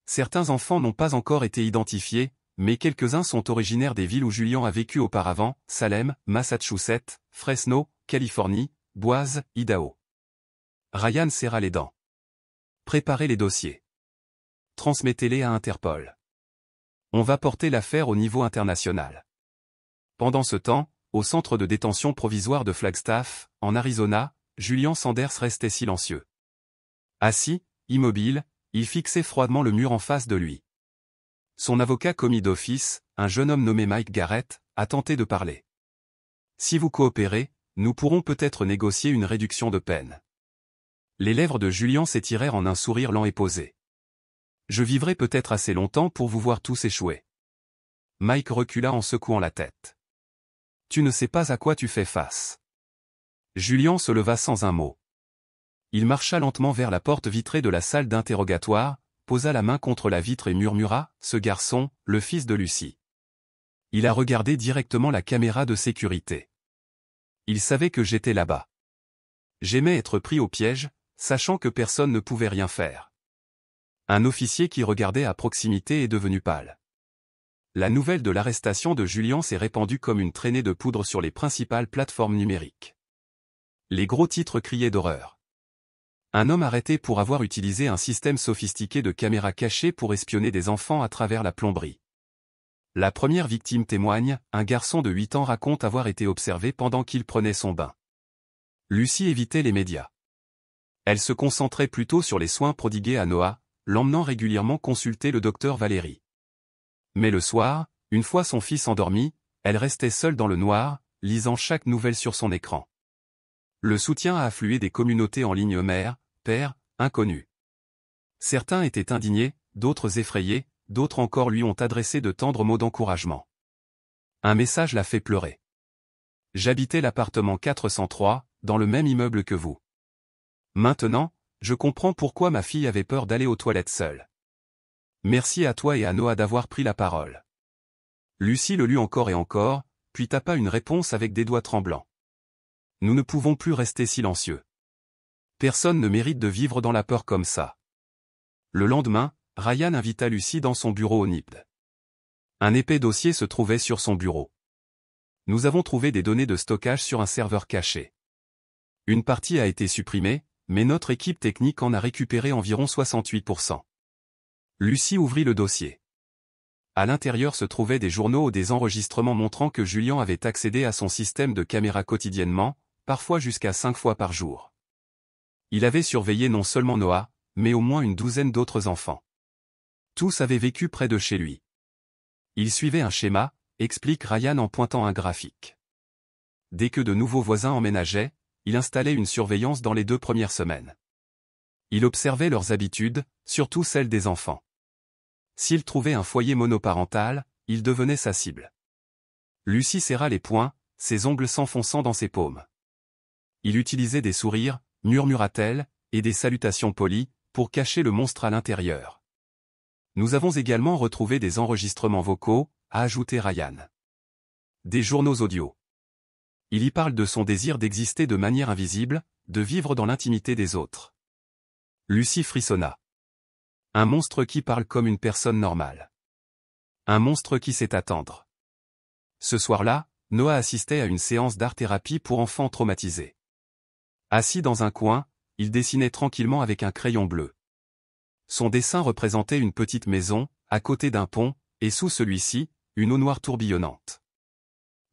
Certains enfants n'ont pas encore été identifiés, mais quelques-uns sont originaires des villes où Julian a vécu auparavant, Salem, Massachusetts, Fresno, Californie, Boise, Idaho. Ryan serra les dents. Préparez les dossiers. Transmettez-les à Interpol. On va porter l'affaire au niveau international. Pendant ce temps, au centre de détention provisoire de Flagstaff, en Arizona, Julian Sanders restait silencieux. Assis, immobile, il fixait froidement le mur en face de lui. Son avocat commis d'office, un jeune homme nommé Mike Garrett, a tenté de parler. Si vous coopérez, nous pourrons peut-être négocier une réduction de peine. Les lèvres de Julian s'étirèrent en un sourire lent et posé. Je vivrai peut-être assez longtemps pour vous voir tous échouer. Mike recula en secouant la tête. Tu ne sais pas à quoi tu fais face. Julian se leva sans un mot. Il marcha lentement vers la porte vitrée de la salle d'interrogatoire, posa la main contre la vitre et murmura, « Ce garçon, le fils de Lucie. » Il a regardé directement la caméra de sécurité. Il savait que j'étais là-bas. J'aimais être pris au piège, sachant que personne ne pouvait rien faire. Un officier qui regardait à proximité est devenu pâle. La nouvelle de l'arrestation de Julian s'est répandue comme une traînée de poudre sur les principales plateformes numériques. Les gros titres criaient d'horreur. Un homme arrêté pour avoir utilisé un système sophistiqué de caméras cachées pour espionner des enfants à travers la plomberie. La première victime témoigne, un garçon de 8 ans raconte avoir été observé pendant qu'il prenait son bain. Lucie évitait les médias. Elle se concentrait plutôt sur les soins prodigués à Noah, l'emmenant régulièrement consulter le docteur Valérie. Mais le soir, une fois son fils endormi, elle restait seule dans le noir, lisant chaque nouvelle sur son écran. Le soutien a afflué des communautés en ligne mère, père, inconnus. Certains étaient indignés, d'autres effrayés, d'autres encore lui ont adressé de tendres mots d'encouragement. Un message l'a fait pleurer. J'habitais l'appartement 403, dans le même immeuble que vous. Maintenant, je comprends pourquoi ma fille avait peur d'aller aux toilettes seule. Merci à toi et à Noah d'avoir pris la parole. Lucie le lut encore et encore, puis tapa une réponse avec des doigts tremblants. Nous ne pouvons plus rester silencieux. Personne ne mérite de vivre dans la peur comme ça. Le lendemain, Ryan invita Lucie dans son bureau au NIPD. Un épais dossier se trouvait sur son bureau. Nous avons trouvé des données de stockage sur un serveur caché. Une partie a été supprimée, mais notre équipe technique en a récupéré environ 68%. Lucie ouvrit le dossier. À l'intérieur se trouvaient des journaux ou des enregistrements montrant que Julian avait accédé à son système de caméra quotidiennement, parfois jusqu'à 5 fois par jour. Il avait surveillé non seulement Noah, mais au moins une douzaine d'autres enfants. Tous avaient vécu près de chez lui. Il suivait un schéma, explique Ryan en pointant un graphique. Dès que de nouveaux voisins emménageaient, il installait une surveillance dans les 2 premières semaines. Il observait leurs habitudes, surtout celles des enfants. S'il trouvait un foyer monoparental, il devenait sa cible. Lucie serra les poings, ses ongles s'enfonçant dans ses paumes. Il utilisait des sourires, murmura-t-elle, et des salutations polies, pour cacher le monstre à l'intérieur. Nous avons également retrouvé des enregistrements vocaux, a ajouté Ryan. Des journaux audio. Il y parle de son désir d'exister de manière invisible, de vivre dans l'intimité des autres. Lucie frissonna. Un monstre qui parle comme une personne normale. Un monstre qui sait attendre. Ce soir-là, Noah assistait à une séance d'art-thérapie pour enfants traumatisés. Assis dans un coin, il dessinait tranquillement avec un crayon bleu. Son dessin représentait une petite maison, à côté d'un pont, et sous celui-ci, une eau noire tourbillonnante.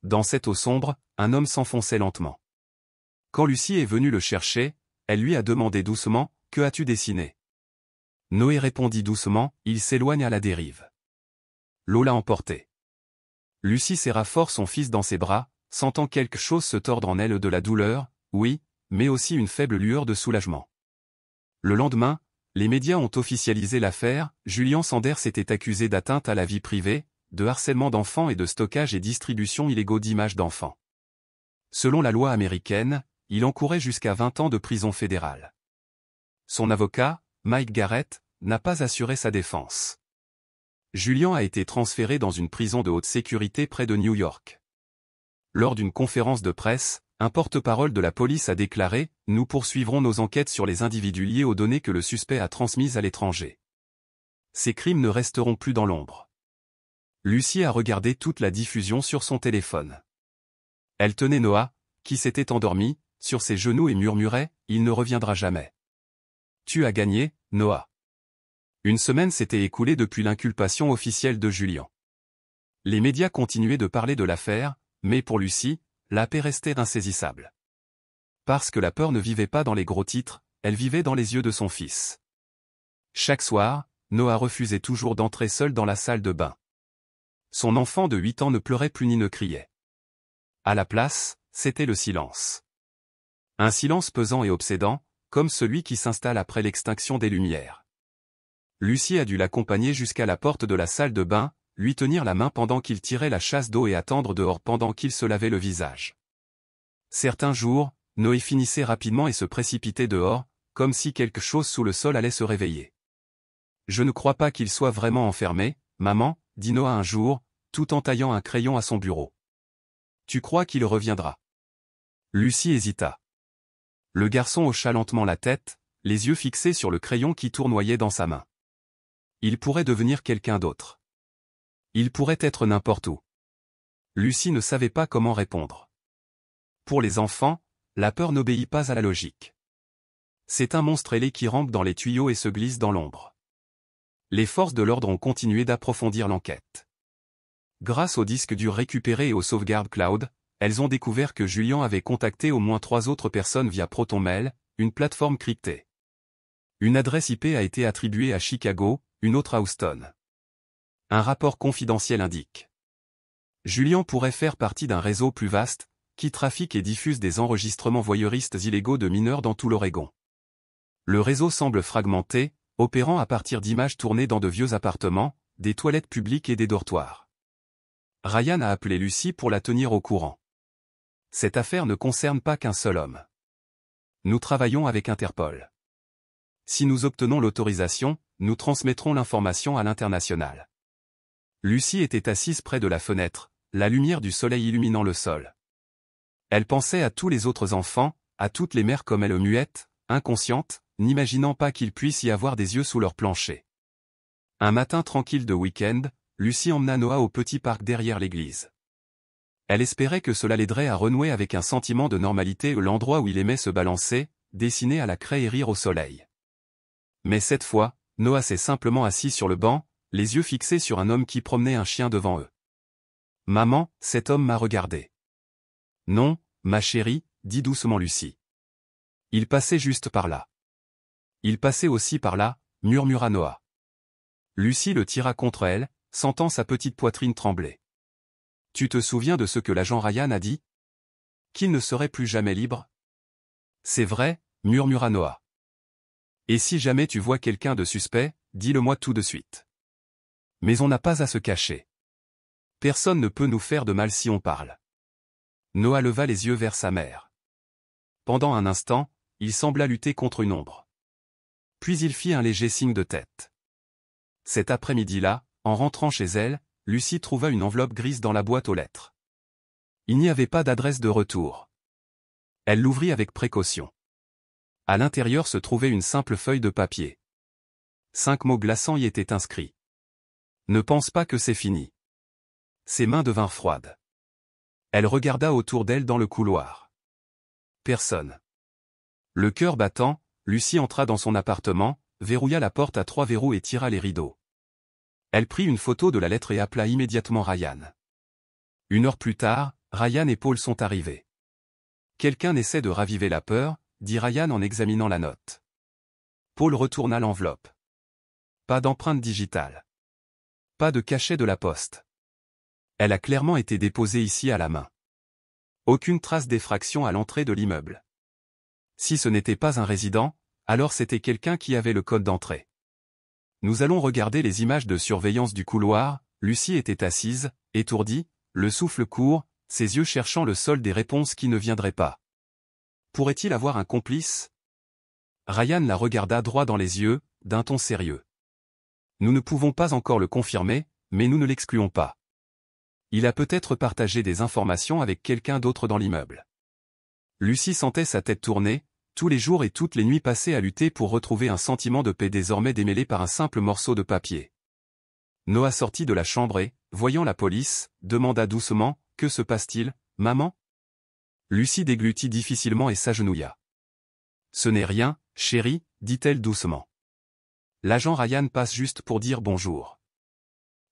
Dans cette eau sombre, un homme s'enfonçait lentement. Quand Lucie est venue le chercher, elle lui a demandé doucement, « Que as-tu dessiné ?» Noé répondit doucement, « Il s'éloigne à la dérive. » L'eau l'a emporté. Lucie serra fort son fils dans ses bras, sentant quelque chose se tordre en elle de la douleur, oui, mais aussi une faible lueur de soulagement. Le lendemain, les médias ont officialisé l'affaire. Julian Sanders était accusé d'atteinte à la vie privée, de harcèlement d'enfants et de stockage et distribution illégaux d'images d'enfants. Selon la loi américaine, il encourait jusqu'à 20 ans de prison fédérale. Son avocat, Mike Garrett, n'a pas assuré sa défense. Julian a été transféré dans une prison de haute sécurité près de New York. Lors d'une conférence de presse, un porte-parole de la police a déclaré « Nous poursuivrons nos enquêtes sur les individus liés aux données que le suspect a transmises à l'étranger. Ces crimes ne resteront plus dans l'ombre. » Lucie a regardé toute la diffusion sur son téléphone. Elle tenait Noah, qui s'était endormi, sur ses genoux et murmurait « Il ne reviendra jamais. » Tu as gagné, Noah. Une semaine s'était écoulée depuis l'inculpation officielle de Julian. Les médias continuaient de parler de l'affaire, mais pour Lucie, la paix restait insaisissable. Parce que la peur ne vivait pas dans les gros titres, elle vivait dans les yeux de son fils. Chaque soir, Noah refusait toujours d'entrer seul dans la salle de bain. Son enfant de 8 ans ne pleurait plus ni ne criait. À la place, c'était le silence. Un silence pesant et obsédant, comme celui qui s'installe après l'extinction des lumières. Lucie a dû l'accompagner jusqu'à la porte de la salle de bain, lui tenir la main pendant qu'il tirait la chasse d'eau et attendre dehors pendant qu'il se lavait le visage. Certains jours, Noé finissait rapidement et se précipitait dehors, comme si quelque chose sous le sol allait se réveiller. « Je ne crois pas qu'il soit vraiment enfermé, maman, » dit Noah un jour, tout en taillant un crayon à son bureau. « Tu crois qu'il reviendra ?» Lucie hésita. Le garçon hocha lentement la tête, les yeux fixés sur le crayon qui tournoyait dans sa main. Il pourrait devenir quelqu'un d'autre. Il pourrait être n'importe où. Lucie ne savait pas comment répondre. Pour les enfants, la peur n'obéit pas à la logique. C'est un monstre ailé qui rampe dans les tuyaux et se glisse dans l'ombre. Les forces de l'ordre ont continué d'approfondir l'enquête. Grâce aux disques durs récupérés et aux sauvegardes cloud, elles ont découvert que Julian avait contacté au moins 3 autres personnes via ProtonMail, une plateforme cryptée. Une adresse IP a été attribuée à Chicago, une autre à Houston. Un rapport confidentiel indique. Julian pourrait faire partie d'un réseau plus vaste, qui trafique et diffuse des enregistrements voyeuristes illégaux de mineurs dans tout l'Oregon. Le réseau semble fragmenté, opérant à partir d'images tournées dans de vieux appartements, des toilettes publiques et des dortoirs. Ryan a appelé Lucy pour la tenir au courant. Cette affaire ne concerne pas qu'un seul homme. Nous travaillons avec Interpol. Si nous obtenons l'autorisation, nous transmettrons l'information à l'international. Lucy était assise près de la fenêtre, la lumière du soleil illuminant le sol. Elle pensait à tous les autres enfants, à toutes les mères comme elle muettes, inconscientes, n'imaginant pas qu'il puisse y avoir des yeux sous leur plancher. Un matin tranquille de week-end, Lucy emmena Noah au petit parc derrière l'église. Elle espérait que cela l'aiderait à renouer avec un sentiment de normalité l'endroit où il aimait se balancer, dessiner à la craie et rire au soleil. Mais cette fois, Noah s'est simplement assis sur le banc, les yeux fixés sur un homme qui promenait un chien devant eux. « Maman, cet homme m'a regardé. »« Non, ma chérie, » dit doucement Lucy. « Il passait juste par là. »« Il passait aussi par là, » murmura Noah. Lucy le tira contre elle, sentant sa petite poitrine trembler. « Tu te souviens de ce que l'agent Ryan a dit? Qu'il ne serait plus jamais libre? »« C'est vrai, » murmura Noah. « Et si jamais tu vois quelqu'un de suspect, dis-le-moi tout de suite. » Mais on n'a pas à se cacher. Personne ne peut nous faire de mal si on parle. Noah leva les yeux vers sa mère. Pendant un instant, il sembla lutter contre une ombre. Puis il fit un léger signe de tête. Cet après-midi-là, en rentrant chez elle, Lucy trouva une enveloppe grise dans la boîte aux lettres. Il n'y avait pas d'adresse de retour. Elle l'ouvrit avec précaution. À l'intérieur se trouvait une simple feuille de papier. 5 mots glaçants y étaient inscrits. Ne pense pas que c'est fini. Ses mains devinrent froides. Elle regarda autour d'elle dans le couloir. Personne. Le cœur battant, Lucy entra dans son appartement, verrouilla la porte à 3 verrous et tira les rideaux. Elle prit une photo de la lettre et appela immédiatement Ryan. 1 heure plus tard, Ryan et Paul sont arrivés. Quelqu'un essaie de raviver la peur, dit Ryan en examinant la note. Paul retourna l'enveloppe. Pas d'empreinte digitale. Pas de cachet de la poste. Elle a clairement été déposée ici à la main. Aucune trace d'effraction à l'entrée de l'immeuble. Si ce n'était pas un résident, alors c'était quelqu'un qui avait le code d'entrée. Nous allons regarder les images de surveillance du couloir. Lucy était assise, étourdie, le souffle court, ses yeux cherchant le sol des réponses qui ne viendraient pas. Pourrait-il avoir un complice? Ryan la regarda droit dans les yeux, d'un ton sérieux. Nous ne pouvons pas encore le confirmer, mais nous ne l'excluons pas. Il a peut-être partagé des informations avec quelqu'un d'autre dans l'immeuble. Lucy sentait sa tête tourner, tous les jours et toutes les nuits passées à lutter pour retrouver un sentiment de paix désormais démêlé par un simple morceau de papier. Noah sortit de la chambre et, voyant la police, demanda doucement, « Que se passe-t-il, maman ?» Lucy déglutit difficilement et s'agenouilla. « Ce n'est rien, chérie, » dit-elle doucement. L'agent Ryan passe juste pour dire bonjour.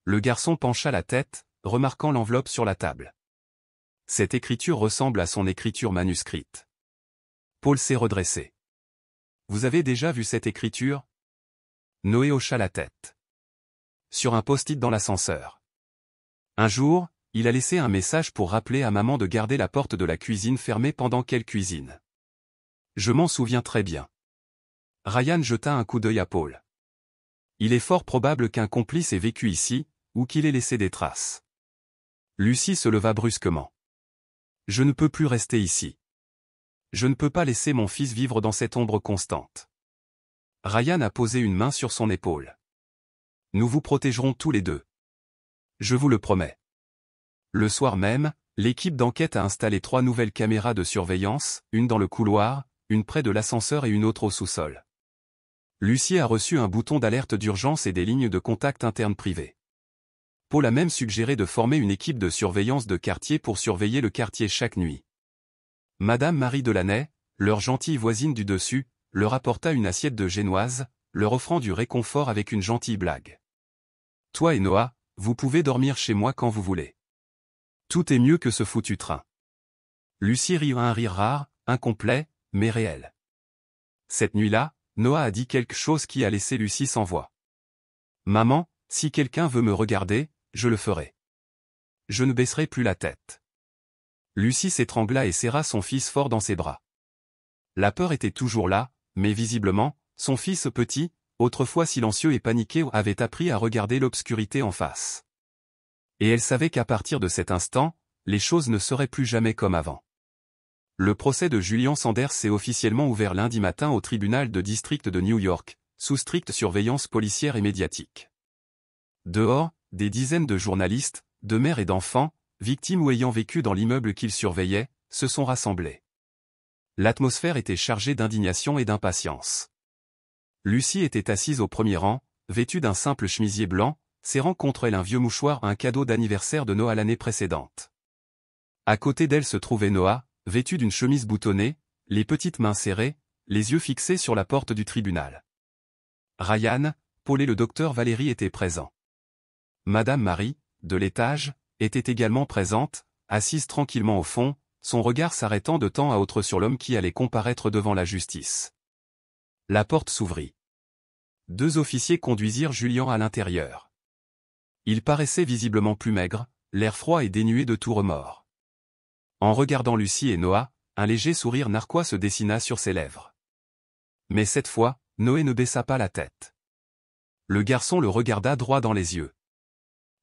Le garçon pencha la tête, remarquant l'enveloppe sur la table. Cette écriture ressemble à son écriture manuscrite. Paul s'est redressé. Vous avez déjà vu cette écriture? Noé hocha la tête. Sur un post-it dans l'ascenseur. Un jour, il a laissé un message pour rappeler à maman de garder la porte de la cuisine fermée pendant qu'elle cuisine. Je m'en souviens très bien. Ryan jeta un coup d'œil à Paul. Il est fort probable qu'un complice ait vécu ici, ou qu'il ait laissé des traces. Lucy se leva brusquement. Je ne peux plus rester ici. Je ne peux pas laisser mon fils vivre dans cette ombre constante. Ryan a posé une main sur son épaule. Nous vous protégerons tous les deux. Je vous le promets. Le soir même, l'équipe d'enquête a installé 3 nouvelles caméras de surveillance, une dans le couloir, une près de l'ascenseur et une autre au sous-sol. Lucy a reçu un bouton d'alerte d'urgence et des lignes de contact internes privées. Paul a même suggéré de former une équipe de surveillance de quartier pour surveiller le quartier chaque nuit. Madame Marie Delaney, leur gentille voisine du dessus, leur apporta une assiette de génoise, leur offrant du réconfort avec une gentille blague. « Toi et Noah, vous pouvez dormir chez moi quand vous voulez. Tout est mieux que ce foutu train. » Lucy rit un rire rare, incomplet, mais réel. Cette nuit-là, Noah a dit quelque chose qui a laissé Lucie sans voix. « Maman, si quelqu'un veut me regarder, je le ferai. Je ne baisserai plus la tête. » Lucie s'étrangla et serra son fils fort dans ses bras. La peur était toujours là, mais visiblement, son fils petit, autrefois silencieux et paniqué, avait appris à regarder l'obscurité en face. Et elle savait qu'à partir de cet instant, les choses ne seraient plus jamais comme avant. Le procès de Julian Sanders s'est officiellement ouvert lundi matin au tribunal de district de New York, sous stricte surveillance policière et médiatique. Dehors, des dizaines de journalistes, de mères et d'enfants, victimes ou ayant vécu dans l'immeuble qu'ils surveillaient, se sont rassemblés. L'atmosphère était chargée d'indignation et d'impatience. Lucie était assise au premier rang, vêtue d'un simple chemisier blanc, serrant contre elle un vieux mouchoir, un cadeau d'anniversaire de Noah l'année précédente. À côté d'elle se trouvait Noah, vêtu d'une chemise boutonnée, les petites mains serrées, les yeux fixés sur la porte du tribunal. Ryan, Paul et le docteur Valérie étaient présents. Madame Marie, de l'étage, était également présente, assise tranquillement au fond, son regard s'arrêtant de temps à autre sur l'homme qui allait comparaître devant la justice. La porte s'ouvrit. 2 officiers conduisirent Julian à l'intérieur. Il paraissait visiblement plus maigre, l'air froid et dénué de tout remords. En regardant Lucie et Noah, un léger sourire narquois se dessina sur ses lèvres. Mais cette fois, Noé ne baissa pas la tête. Le garçon le regarda droit dans les yeux.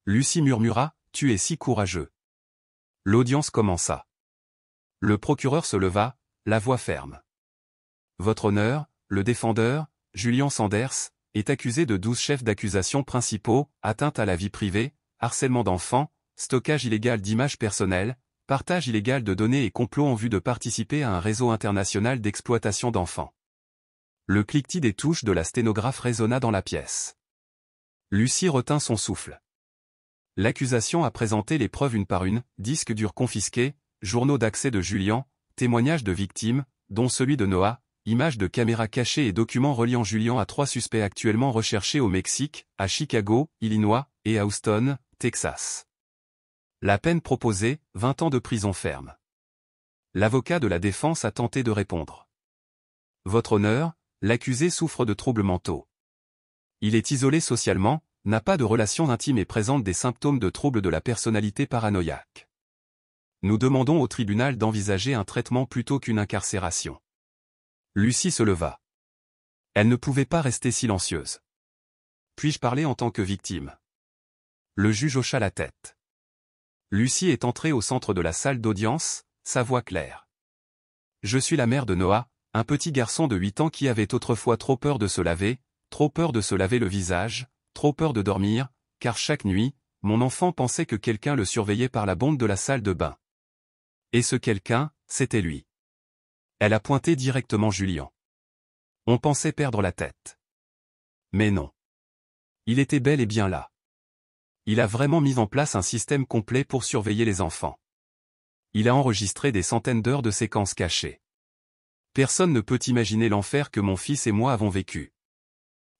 Lucie murmura, « Tu es si courageux. » L'audience commença. Le procureur se leva, la voix ferme. « Votre honneur, le défendeur, Julian Sanders, est accusé de 12 chefs d'accusation principaux, atteinte à la vie privée, harcèlement d'enfants, stockage illégal d'images personnelles, partage illégal de données et complot en vue de participer à un réseau international d'exploitation d'enfants. » Le cliquetis des touches de la sténographe résonna dans la pièce. Lucie retint son souffle. L'accusation a présenté les preuves une par une, disques durs confisqués, journaux d'accès de Julian, témoignages de victimes, dont celui de Noah, images de caméras cachées et documents reliant Julian à 3 suspects actuellement recherchés au Mexique, à Chicago, Illinois, et à Houston, Texas. La peine proposée, 20 ans de prison ferme. L'avocat de la défense a tenté de répondre. Votre honneur, l'accusé souffre de troubles mentaux. Il est isolé socialement, n'a pas de relations intimes et présente des symptômes de troubles de la personnalité paranoïaque. Nous demandons au tribunal d'envisager un traitement plutôt qu'une incarcération. Lucie se leva. Elle ne pouvait pas rester silencieuse. Puis-je parler en tant que victime? Le juge hocha la tête. Lucie est entrée au centre de la salle d'audience, sa voix claire. Je suis la mère de Noah, un petit garçon de 8 ans qui avait autrefois trop peur de se laver, trop peur de se laver le visage, trop peur de dormir, car chaque nuit, mon enfant pensait que quelqu'un le surveillait par la bonde de la salle de bain. Et ce quelqu'un, c'était lui. Elle a pointé directement Julian. On pensait perdre la tête. Mais non. Il était bel et bien là. Il a vraiment mis en place un système complet pour surveiller les enfants. Il a enregistré des centaines d'heures de séquences cachées. Personne ne peut imaginer l'enfer que mon fils et moi avons vécu.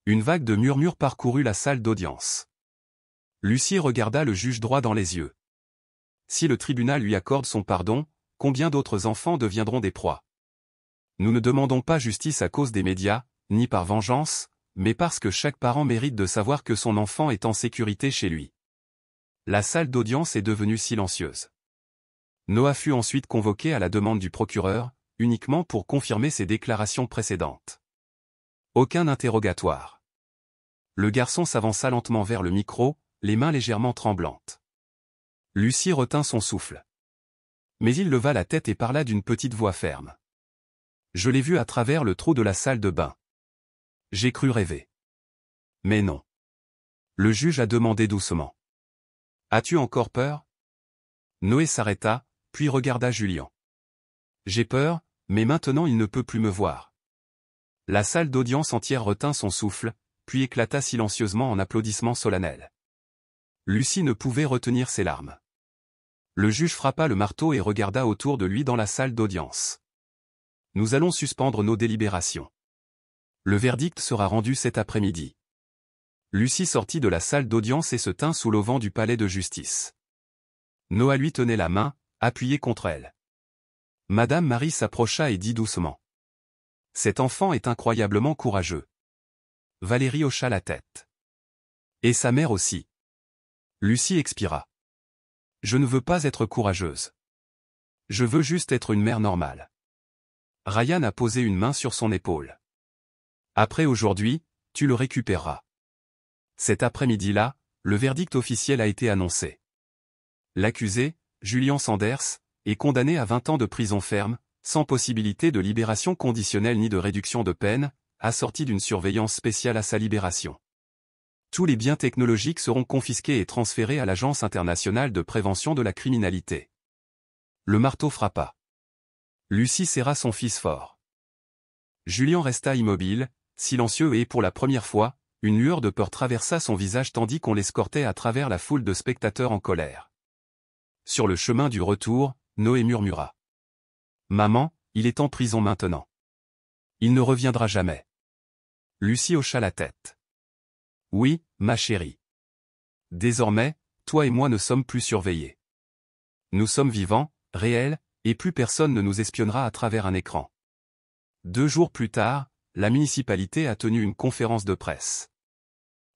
Une vague de murmures parcourut la salle d'audience. Lucie regarda le juge droit dans les yeux. Si le tribunal lui accorde son pardon, combien d'autres enfants deviendront des proies? Nous ne demandons pas justice à cause des médias, ni par vengeance, mais parce que chaque parent mérite de savoir que son enfant est en sécurité chez lui. La salle d'audience est devenue silencieuse. Noah fut ensuite convoqué à la demande du procureur, uniquement pour confirmer ses déclarations précédentes. Aucun interrogatoire. Le garçon s'avança lentement vers le micro, les mains légèrement tremblantes. Lucie retint son souffle. Mais il leva la tête et parla d'une petite voix ferme. Je l'ai vu à travers le trou de la salle de bain. J'ai cru rêver. Mais non. Le juge a demandé doucement. As-tu encore peur? Noé s'arrêta, puis regarda Julian. J'ai peur, mais maintenant il ne peut plus me voir. La salle d'audience entière retint son souffle, puis éclata silencieusement en applaudissements solennels. Lucie ne pouvait retenir ses larmes. Le juge frappa le marteau et regarda autour de lui dans la salle d'audience. Nous allons suspendre nos délibérations. Le verdict sera rendu cet après-midi. Lucie sortit de la salle d'audience et se tint sous l'auvent du palais de justice. Noah lui tenait la main, appuyé contre elle. Madame Marie s'approcha et dit doucement. Cet enfant est incroyablement courageux. Valérie hocha la tête. Et sa mère aussi. Lucie expira. Je ne veux pas être courageuse. Je veux juste être une mère normale. Ryan a posé une main sur son épaule. Après aujourd'hui, tu le récupéreras. Cet après-midi-là, le verdict officiel a été annoncé. L'accusé, Julian Sanders, est condamné à 20 ans de prison ferme, sans possibilité de libération conditionnelle ni de réduction de peine, assortie d'une surveillance spéciale à sa libération. Tous les biens technologiques seront confisqués et transférés à l'Agence internationale de prévention de la criminalité. Le marteau frappa. Lucie serra son fils fort. Julian resta immobile, silencieux et pour la première fois, une lueur de peur traversa son visage tandis qu'on l'escortait à travers la foule de spectateurs en colère. Sur le chemin du retour, Noé murmura. « Maman, il est en prison maintenant. Il ne reviendra jamais. » Lucie hocha la tête. « Oui, ma chérie. Désormais, toi et moi ne sommes plus surveillés. Nous sommes vivants, réels, et plus personne ne nous espionnera à travers un écran. » 2 jours plus tard, la municipalité a tenu une conférence de presse.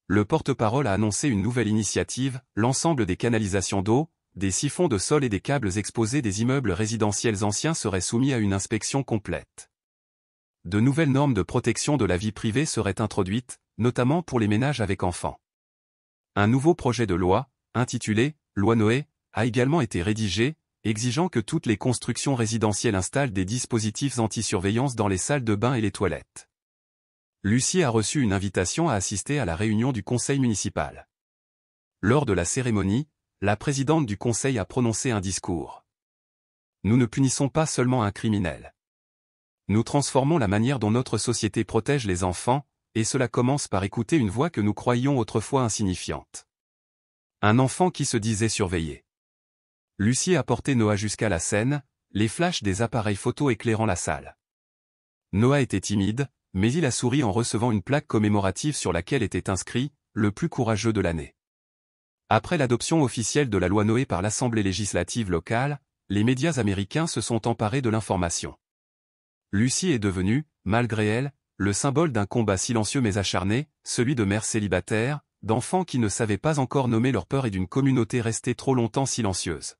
Le porte-parole a annoncé une nouvelle initiative, l'ensemble des canalisations d'eau, des siphons de sol et des câbles exposés des immeubles résidentiels anciens seraient soumis à une inspection complète. De nouvelles normes de protection de la vie privée seraient introduites, notamment pour les ménages avec enfants. Un nouveau projet de loi, intitulé « Loi Noé », a également été rédigé, exigeant que toutes les constructions résidentielles installent des dispositifs anti-surveillance dans les salles de bain et les toilettes. Lucie a reçu une invitation à assister à la réunion du conseil municipal. Lors de la cérémonie, la présidente du conseil a prononcé un discours. Nous ne punissons pas seulement un criminel. Nous transformons la manière dont notre société protège les enfants, et cela commence par écouter une voix que nous croyions autrefois insignifiante. Un enfant qui se disait surveillé. Lucie a porté Noah jusqu'à la scène, les flashs des appareils photo éclairant la salle. Noah était timide, mais il a souri en recevant une plaque commémorative sur laquelle était inscrit « Le plus courageux de l'année ». Après l'adoption officielle de la loi Noé par l'Assemblée législative locale, les médias américains se sont emparés de l'information. Lucie est devenue, malgré elle, le symbole d'un combat silencieux mais acharné, celui de mères célibataires, d'enfants qui ne savaient pas encore nommer leur peur et d'une communauté restée trop longtemps silencieuse.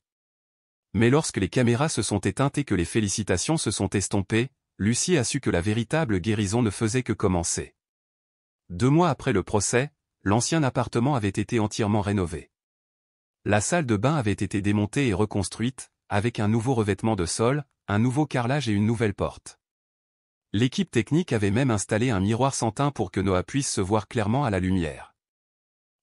Mais lorsque les caméras se sont éteintes et que les félicitations se sont estompées, Lucie a su que la véritable guérison ne faisait que commencer. 2 mois après le procès, l'ancien appartement avait été entièrement rénové. La salle de bain avait été démontée et reconstruite, avec un nouveau revêtement de sol, un nouveau carrelage et une nouvelle porte. L'équipe technique avait même installé un miroir sans teint pour que Noah puisse se voir clairement à la lumière.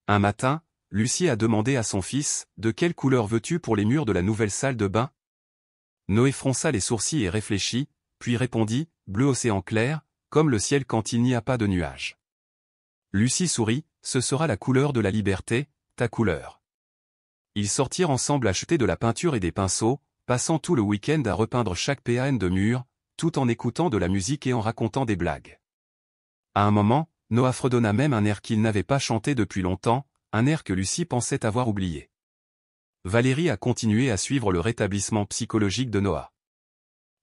Un matin, Lucie a demandé à son fils « De quelle couleur veux-tu pour les murs de la nouvelle salle de bain ?» Noé fronça les sourcils et réfléchit, puis répondit « Bleu océan clair, comme le ciel quand il n'y a pas de nuages. » Lucie sourit, ce sera la couleur de la liberté, ta couleur. Ils sortirent ensemble acheter de la peinture et des pinceaux, passant tout le week-end à repeindre chaque pan de mur, tout en écoutant de la musique et en racontant des blagues. À un moment, Noah fredonna même un air qu'il n'avait pas chanté depuis longtemps, un air que Lucie pensait avoir oublié. Valérie a continué à suivre le rétablissement psychologique de Noah.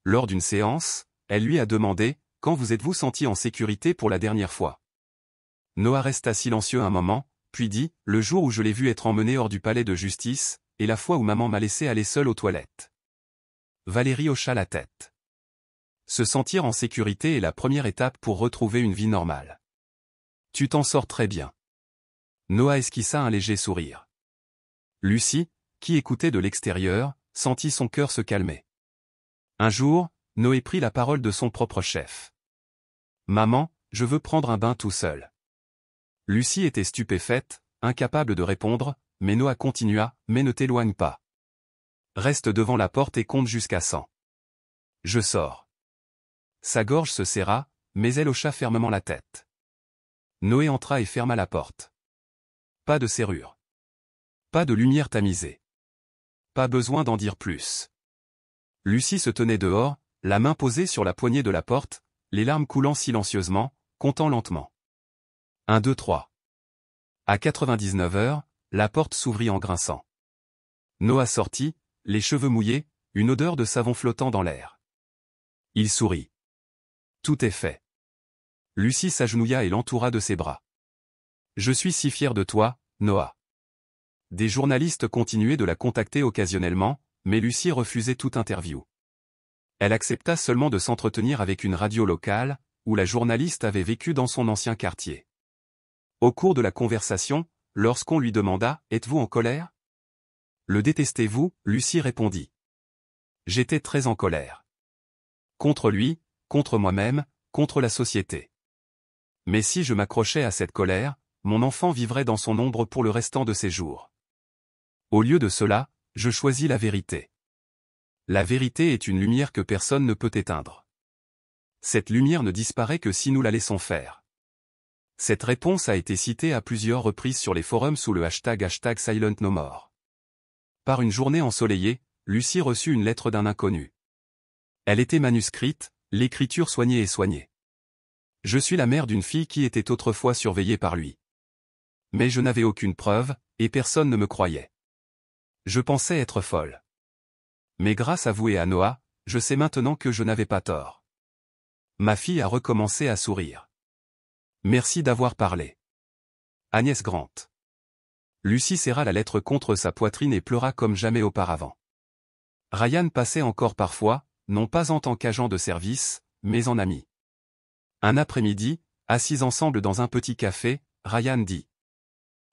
Lors d'une séance, elle lui a demandé « Quand vous êtes-vous senti en sécurité pour la dernière fois ?» Noah resta silencieux un moment, puis dit « Le jour où je l'ai vu être emmené hors du palais de justice, et la fois où maman m'a laissé aller seul aux toilettes. » Valérie hocha la tête. Se sentir en sécurité est la première étape pour retrouver une vie normale. Tu t'en sors très bien. Noah esquissa un léger sourire. Lucie, qui écoutait de l'extérieur, sentit son cœur se calmer. Un jour, Noé prit la parole de son propre chef. « Maman, je veux prendre un bain tout seul. » Lucie était stupéfaite, incapable de répondre, mais Noah continua, « Mais ne t'éloigne pas. Reste devant la porte et compte jusqu'à 100. Je sors. » Sa gorge se serra, mais elle hocha fermement la tête. Noé entra et ferma la porte. Pas de serrure. Pas de lumière tamisée. Pas besoin d'en dire plus. Lucie se tenait dehors, la main posée sur la poignée de la porte, les larmes coulant silencieusement, comptant lentement. 1, 2, 3. À 99 heures, la porte s'ouvrit en grinçant. Noah sortit, les cheveux mouillés, une odeur de savon flottant dans l'air. Il sourit. Tout est fait. Lucie s'agenouilla et l'entoura de ses bras. Je suis si fier de toi, Noah. Des journalistes continuaient de la contacter occasionnellement, mais Lucie refusait toute interview. Elle accepta seulement de s'entretenir avec une radio locale, où la journaliste avait vécu dans son ancien quartier. Au cours de la conversation, lorsqu'on lui demanda « Êtes-vous en colère ?» Le détestez-vous, Lucie répondit. J'étais très en colère. Contre lui, contre moi-même, contre la société. Mais si je m'accrochais à cette colère, mon enfant vivrait dans son ombre pour le restant de ses jours. Au lieu de cela, je choisis la vérité. La vérité est une lumière que personne ne peut éteindre. Cette lumière ne disparaît que si nous la laissons faire. Cette réponse a été citée à plusieurs reprises sur les forums sous le hashtag #SilentNoMore. Par une journée ensoleillée, Lucie reçut une lettre d'un inconnu. Elle était manuscrite, l'écriture soignée et soignée. Je suis la mère d'une fille qui était autrefois surveillée par lui. Mais je n'avais aucune preuve, et personne ne me croyait. Je pensais être folle. Mais grâce à vous et à Noah, je sais maintenant que je n'avais pas tort. Ma fille a recommencé à sourire. Merci d'avoir parlé. Agnès Grant. Lucie serra la lettre contre sa poitrine et pleura comme jamais auparavant. Ryan passait encore parfois, non pas en tant qu'agent de service, mais en ami. Un après-midi, assis ensemble dans un petit café, Ryan dit.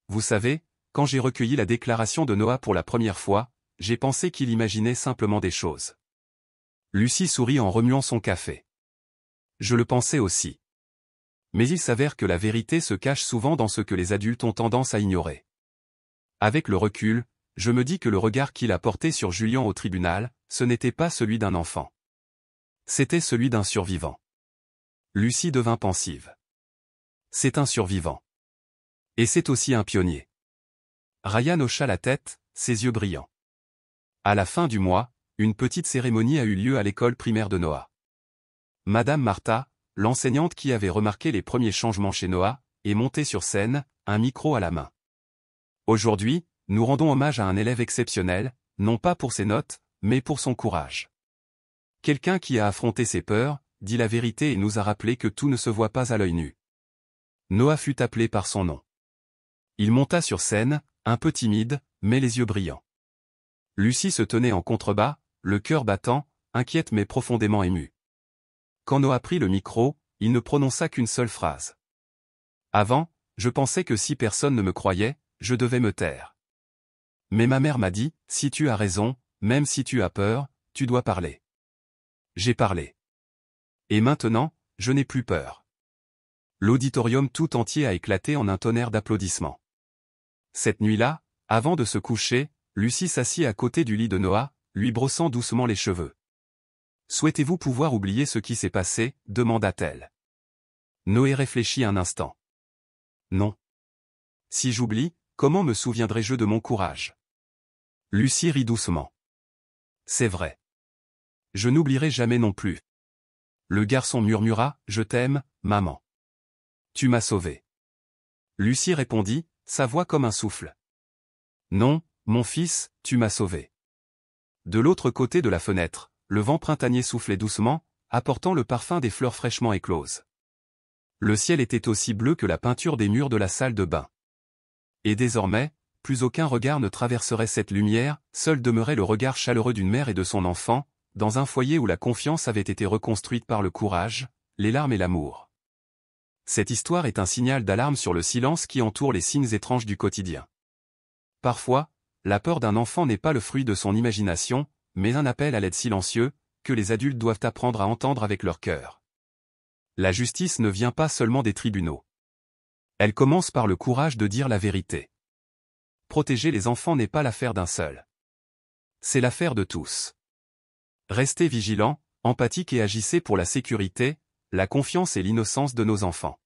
Vous savez, quand j'ai recueilli la déclaration de Noah pour la première fois, j'ai pensé qu'il imaginait simplement des choses. Lucie sourit en remuant son café. Je le pensais aussi. Mais il s'avère que la vérité se cache souvent dans ce que les adultes ont tendance à ignorer. Avec le recul, je me dis que le regard qu'il a porté sur Julien au tribunal, ce n'était pas celui d'un enfant. C'était celui d'un survivant. Lucie devint pensive. C'est un survivant. Et c'est aussi un pionnier. Ryan hocha la tête, ses yeux brillants. À la fin du mois, une petite cérémonie a eu lieu à l'école primaire de Noah. Madame Martha, l'enseignante qui avait remarqué les premiers changements chez Noah, est montée sur scène, un micro à la main. Aujourd'hui, nous rendons hommage à un élève exceptionnel, non pas pour ses notes, mais pour son courage. Quelqu'un qui a affronté ses peurs, dit la vérité et nous a rappelé que tout ne se voit pas à l'œil nu. Noah fut appelé par son nom. Il monta sur scène, un peu timide, mais les yeux brillants. Lucie se tenait en contrebas, le cœur battant, inquiète mais profondément émue. Quand Noah prit le micro, il ne prononça qu'une seule phrase. Avant, je pensais que si personne ne me croyait, je devais me taire. Mais ma mère m'a dit, si tu as raison, même si tu as peur, tu dois parler. J'ai parlé. Et maintenant, je n'ai plus peur. L'auditorium tout entier a éclaté en un tonnerre d'applaudissements. Cette nuit-là, avant de se coucher, Lucie s'assit à côté du lit de Noah, lui brossant doucement les cheveux. « Souhaitez-vous pouvoir oublier ce qui s'est passé ?» demanda-t-elle. Noé réfléchit un instant. « Non. Si j'oublie, comment me souviendrai-je de mon courage ?» Lucie rit doucement. « C'est vrai. Je n'oublierai jamais non plus. » Le garçon murmura, « Je t'aime, maman. Tu m'as sauvé. » Lucie répondit, sa voix comme un souffle. « Non, mon fils, tu m'as sauvé. » De l'autre côté de la fenêtre, le vent printanier soufflait doucement, apportant le parfum des fleurs fraîchement écloses. Le ciel était aussi bleu que la peinture des murs de la salle de bain. Et désormais, plus aucun regard ne traverserait cette lumière, seul demeurait le regard chaleureux d'une mère et de son enfant, dans un foyer où la confiance avait été reconstruite par le courage, les larmes et l'amour. Cette histoire est un signal d'alarme sur le silence qui entoure les signes étranges du quotidien. Parfois, la peur d'un enfant n'est pas le fruit de son imagination, mais un appel à l'aide silencieux, que les adultes doivent apprendre à entendre avec leur cœur. La justice ne vient pas seulement des tribunaux. Elle commence par le courage de dire la vérité. Protéger les enfants n'est pas l'affaire d'un seul. C'est l'affaire de tous. Restez vigilants, empathiques et agissez pour la sécurité, la confiance et l'innocence de nos enfants.